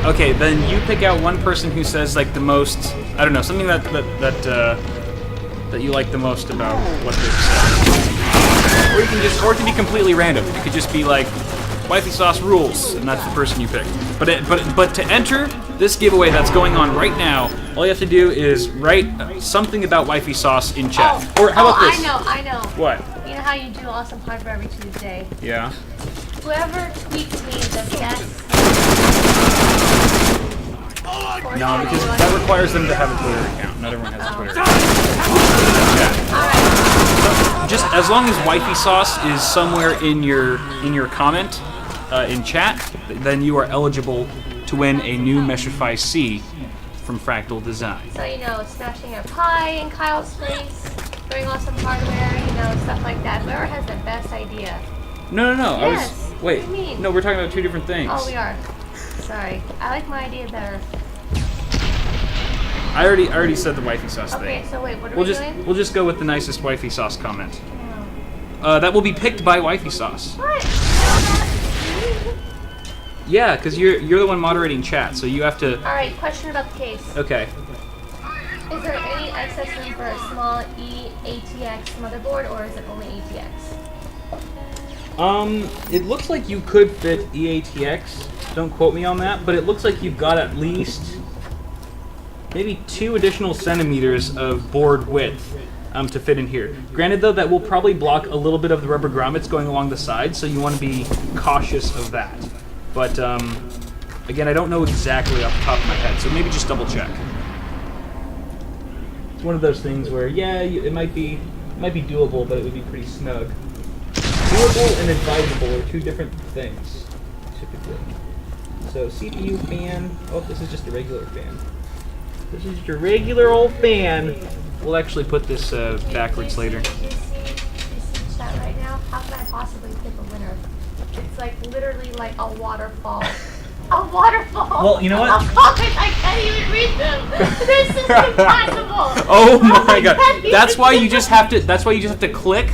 Okay, then you pick out one person who says like the most. I don't know, something that you like the most about what they said. Or you can just, or it can be completely random. It could just be like, Wifey Sauce rules, and that's the person you pick. But to enter this giveaway that's going on right now, all you have to do is write something about Wifey Sauce in chat. Or how about this? I know. What? You know how you do awesome hardware every Tuesday? Yeah. Whoever tweets me the best. No, because that requires them to have a Twitter account. Not everyone has a Twitter account. So just as long as Wifey Sauce is somewhere in your comment in chat, then you are eligible to win a new Meshify C from Fractal Design. So, you know, smashing a pie in Kyle's face, doing awesome hardware, you know, stuff like that. Whoever has the best idea. No. Yes. Wait. What do you mean? No, we're talking about two different things. Oh, we are. Sorry. I like my idea better. I already said the Wifey Sauce thing. Okay, so wait, what are we doing? We'll just go with the nicest Wifey Sauce comment. That will be picked by Wifey Sauce. What? Yeah, because you're the one moderating chat, so you have to. All right, question about the case. Okay. Is there any excess room for a small eATX motherboard, or is it only ATX? It looks like you could fit eATX. Don't quote me on that, but it looks like you've got at least maybe 2 additional centimeters of board width to fit in here. Granted, though, that will probably block a little bit of the rubber grommets going along the side, so you want to be cautious of that. But again, I don't know exactly off the top of my head, so maybe just double check. It's one of those things where, yeah, it might be doable, but it would be pretty snug. Doable and advisable are 2 different things, typically. So CPU fan. Oh, this is just a regular fan. This is your regular old fan. We'll actually put this backwards later. Do you see chat right now? How can I possibly pick a winner? It's like literally like a waterfall. A waterfall. Well, you know what? Of comments, I can't even read them. This is impossible. Oh my god. That's why you just have to. That's why you just have to click.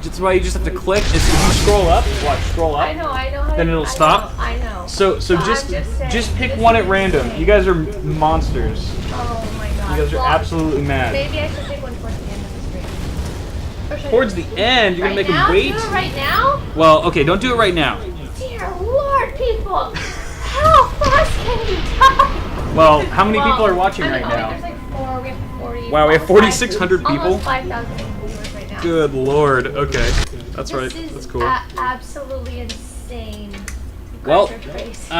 That's why you just have to click. Is if you scroll up, watch, scroll up. I know. How then it'll stop. I know. So just pick one at random. You guys are monsters. Oh my god. You guys are absolutely mad. Maybe I should pick one towards the end of the stream. Or should I Towards do the it end, you're gonna make them wait. Do it right now? Well, okay, don't do it right now. Dear Lord, people. How fast can you die? Well, how many people are watching right now? There's like 4. We have 40. Wow, we have 4,600 people? Almost 5,000 viewers right now. Good lord. Okay, that's right. This is That's cool. Absolutely insane. You guys Well, are crazy.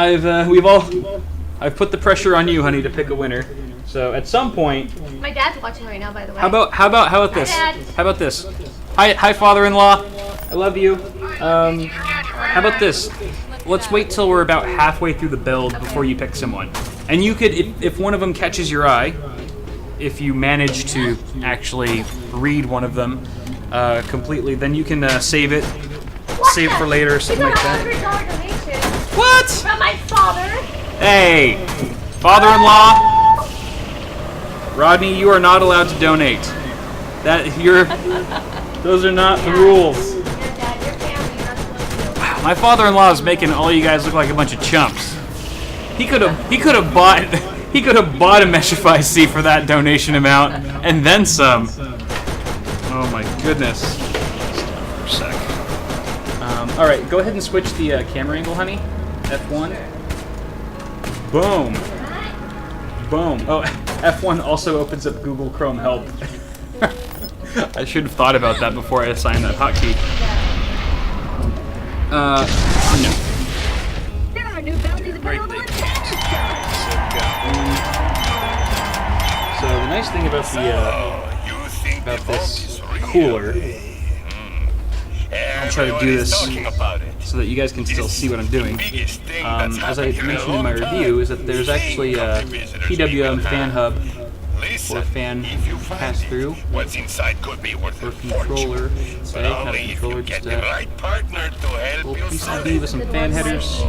I've put the pressure on you, honey, to pick a winner. So at some point, My dad's watching right now, by the way. how about this? Dad. How about this? Hi, father-in-law. I love you. How about this? Let's wait till we're about halfway through the build before you pick someone. And you could, if one of them catches your eye, if you manage to actually read one of them completely, then you can save it for later or something like that. We got a $100 donation. What? From my father. Hey, father-in-law. Rodney, you are not allowed to donate. Those are not the rules. Your dad, your family, you're not supposed to. Wow, my father-in-law is making all you guys look like a bunch of chumps. He could have bought a Meshify C for that donation amount and then some. Oh my goodness. Stop for a sec. All right, go ahead and switch the camera angle, honey. F1. Boom. Boom. Oh, F1 also opens up Google Chrome Help. I should have thought about that before I assigned that hotkey. No. There are new bounties available. So the nice thing about this cooler, I'll try to do this so that you guys can still see what I'm doing. As I mentioned in my review, is that there's actually a PWM fan hub or fan pass through or controller, say, not a controller, just a little PCB with some fan headers.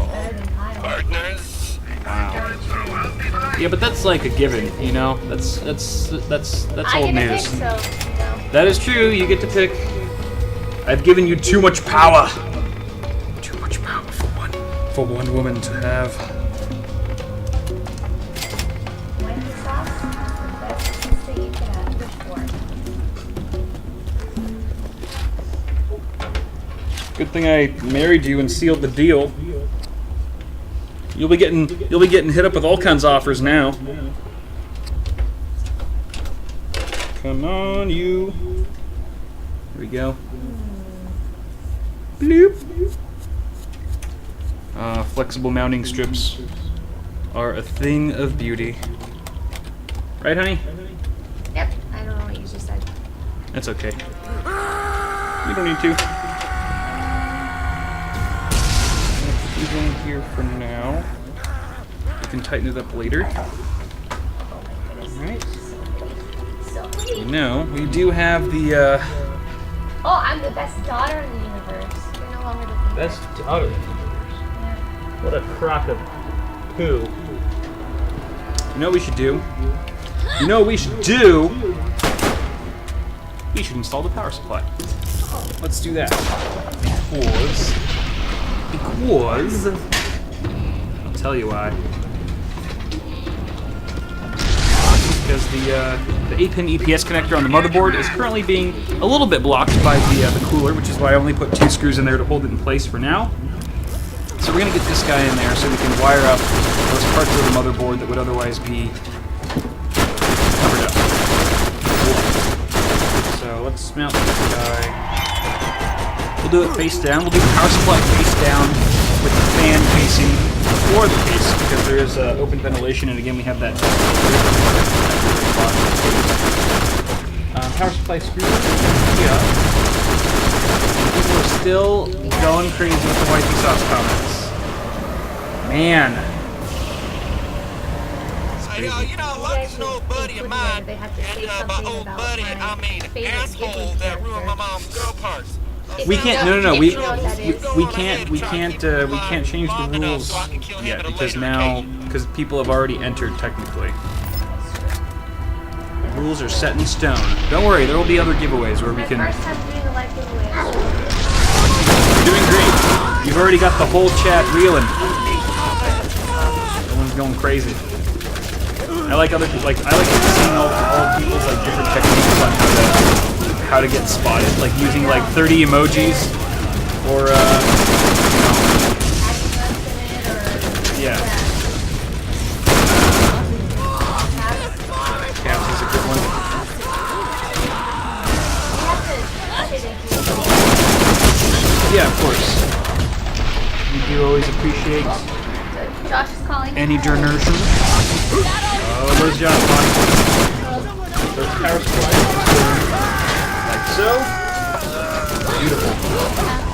Wow. Yeah, but that's like a given, you know. That's old news. So, That is true. You get to pick. I've given you too much power. Too much power for one woman to have. Microsoft, the best thing you can wish for. Good thing I married you and sealed the deal. You'll be getting hit up with all kinds of offers now. Come on, you. Here we go. Bloop. Flexible mounting strips are a thing of beauty. Right, honey? Yep, I don't know what you just said. That's okay. You don't need to. Put these in here for now. You can tighten it up later. Alright. So pretty. Now, we do have the, Oh, I'm the best daughter in the universe. You're no longer the king. best daughter in the universe. What a crock of poo. You know what we should do? You know what we should do? We should install the power supply. Let's do that. Because I'll tell you why. Because the 8-pin EPS connector on the motherboard is currently being a little bit blocked by the cooler, which is why I only put 2 screws in there to hold it in place for now. So we're going to get this guy in there so we can wire up those parts of the motherboard that would otherwise be So let's mount this guy. We'll do it face down. We'll do the power supply face down with the fan facing for the case because there is open ventilation, and again we have that. Power supply screws. Yeah. People are still going crazy with the wifey sauce comments. Man. You know, Luck's an old buddy of mine, and by old buddy, I mean asshole that ruined my mom's go-karts. We can't. No. We can't change the rules yet because people have already entered technically. The rules are set in stone. Don't worry, there will be other giveaways where we can. First time doing the live giveaway. You're doing great. You've already got the whole chat reeling. Everyone's going crazy. I like other people. I like seeing all people's like different techniques on how to get spotted, like using like 30 emojis, or yeah. Caps is a good one. Yeah, of course. We do always appreciate Josh is calling. any donation. Oh, there's Josh. There's power supply. Like so. Beautiful.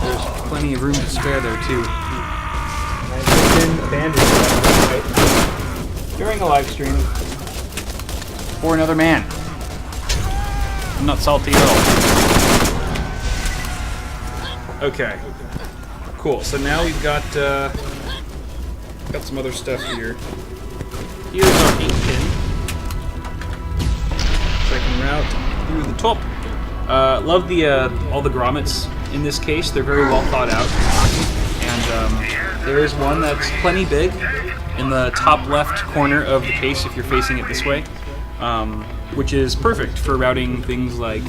There's plenty of room to spare there too. I've been abandoned during a live stream for another man. I'm not salty at all. Okay. Cool. So now we've got some other stuff here. Here's our 8-pin. Second route through the top. Love the all the grommets in this case. They're very well thought out. And there is one that's plenty big in the top left corner of the case if you're facing it this way, which is perfect for routing things like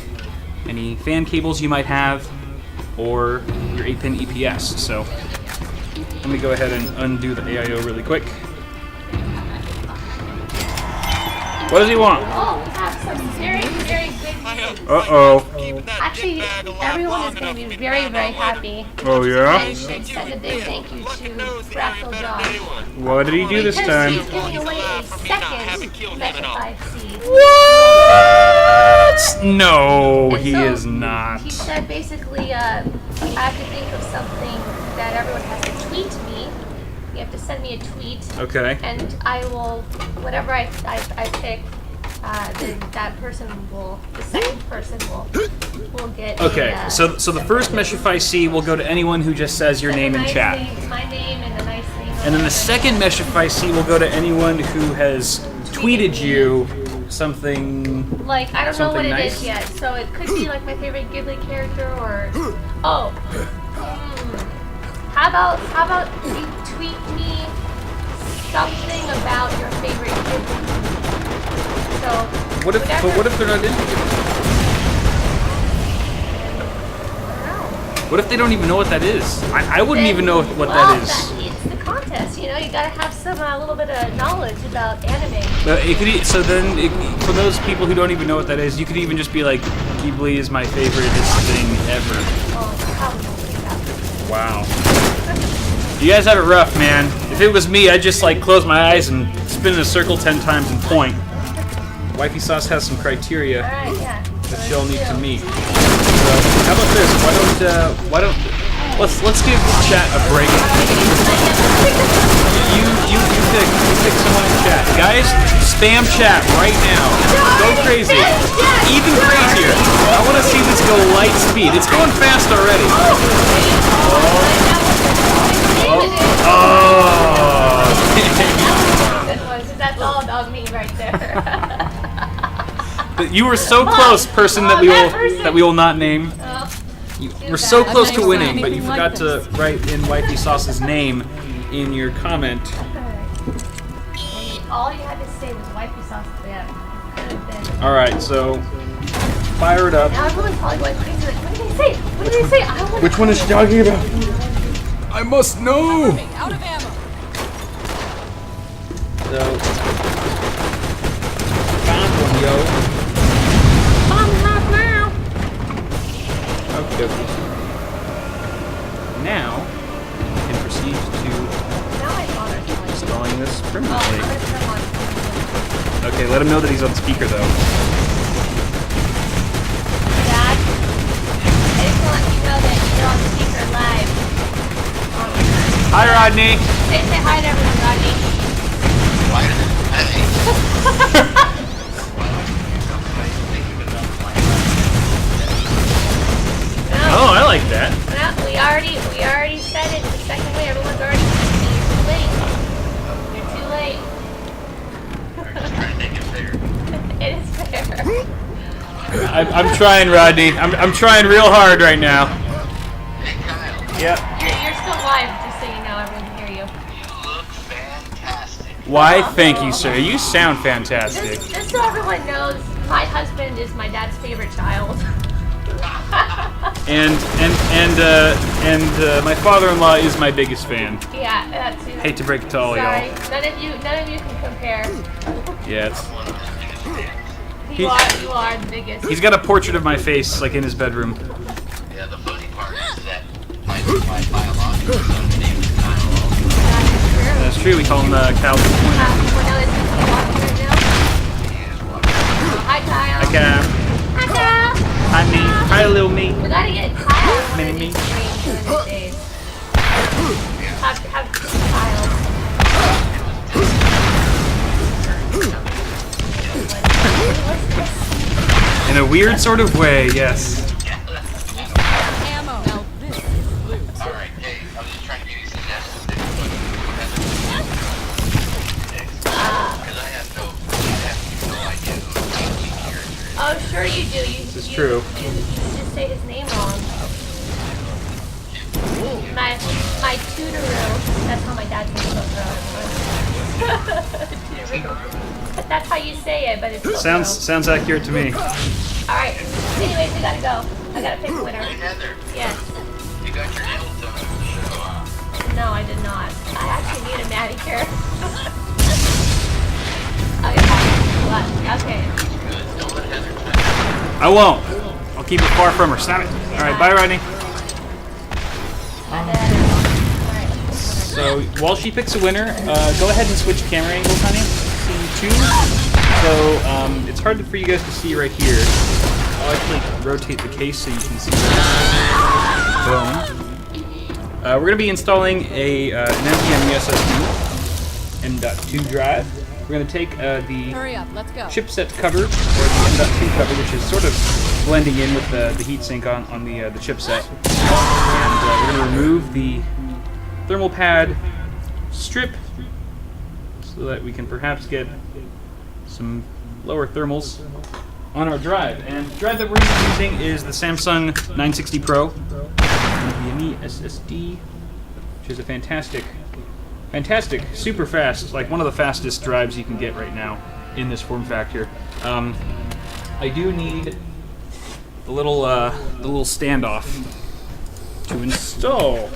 any fan cables you might have or your 8-pin EPS. So let me go ahead and undo the AIO really quick. What does he want? Oh, we have some very, very good news. Uh-oh. Actually, everyone is going to be very, very happy. Oh, yeah? I should send a big thank you to Fractal Josh. What did he do this Because time? he's giving away a second Metrified seed. What? No, And he so, is not. He said basically, I have to think of something that everyone has to tweet me. You have to send me a tweet. Okay. And I will, whatever I pick, then that person will, the second person will get. Okay, so the first Meshify C will go to anyone who just says your name in chat. My name and a nice name. And then the second Meshify C will go to anyone who has tweeted you something. Like, I don't know what something it nice. is yet, so it could be like my favorite Ghibli character or, how about you tweet me something about your favorite Ghibli movie? So, What if they're not into it? What if they don't even know what that is? I wouldn't even know what that is. It's the contest, you know. You gotta have some little bit of knowledge about anime. For those people who don't even know what that is, you could even just be like, Ghibli is my favoriteest thing ever. Oh, probably won't say that. Wow. You guys have it rough, man. If it was me, I'd just like close my eyes and spin in a circle 10 times and point. Wifey Sauce has some criteria that y'all need to meet. So, how about this? Why don't let's give chat a break. You pick someone in chat. Guys, spam chat right now. Go crazy. Even crazier. I want to see this go light speed. It's going fast already. That's all about me right there. You were so close, person that we will not name. We're so close to winning, but you forgot to write in Wifey Sauce's name in your comment. All you had to say was Wifey Sauce. Yeah. All right, so fire it up. Now everyone's probably going crazy. Like, what did they say? What did they say? I want. Which one is she talking about? I must know. Out of ammo. So, found one, yo. now we can proceed to Now my father's telling me. installing this Oh, I'm permanently. gonna turn him on. Okay, let him know that he's on speaker though. Dad, I just want to let you know that you're on speaker live. Hi, Rodney. Say hi to everyone, Rodney. Oh, I like that. No, we already said it the second way. Everyone's already saying you're too late. It is fair. I'm trying, Rodney. I'm trying real hard right now. Yep. You're still live, just so you know. Everyone can hear you. Why, thank you, sir. You sound fantastic. Just so everyone knows, my husband is my dad's favorite child. And my father-in-law is my biggest fan. Yeah, that's it. Hate to break it to all Sorry, y'all. none of you can compare. Yeah, it's, You are the biggest. he's got a portrait of my face, like, in his bedroom. Yeah, the funny part is that my biological son's name is Kyle. That's true, we call him Cal. Hi, Kyle. Hi, Cal. Hi, Kyle. Hi, me. Hi, little me. We gotta get Kyle. Mini me. Have Kyle. In a weird sort of way, yes. Alright, hey, I was just trying to give you suggestions. Because I have no idea who the character is. Oh, sure you do. This is true. You just say his name wrong. My tutoroo. That's how my dad's name goes. But that's how you say it, but it's Sounds accurate to me. Alright. Anyways, we gotta go. I gotta pick a winner. Hey, Heather, Yes. you got your nails done for the show. No, I did not. I actually need a manicure. Okay. Good, don't let Heather touch you. I won't. I'll keep it far from her. Stop it. Alright, bye, Rodney. Alright. So, while she picks a winner, go ahead and switch camera angles, honey. Scene 2. So, it's hard for you guys to see right here. I'll actually rotate the case so you can see. Boom. We're going to be installing an NVMe SSD M.2 drive. We're going to take the chipset cover, or the M.2 cover, which is sort of blending in with the heatsink on the chipset. And we're going to remove the thermal pad strip so that we can perhaps get some lower thermals on our drive. And the drive that we're using is the Samsung 960 Pro NVMe SSD, which is a fantastic, super fast, like one of the fastest drives you can get right now in this form factor. I do need the little standoff to install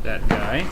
that guy.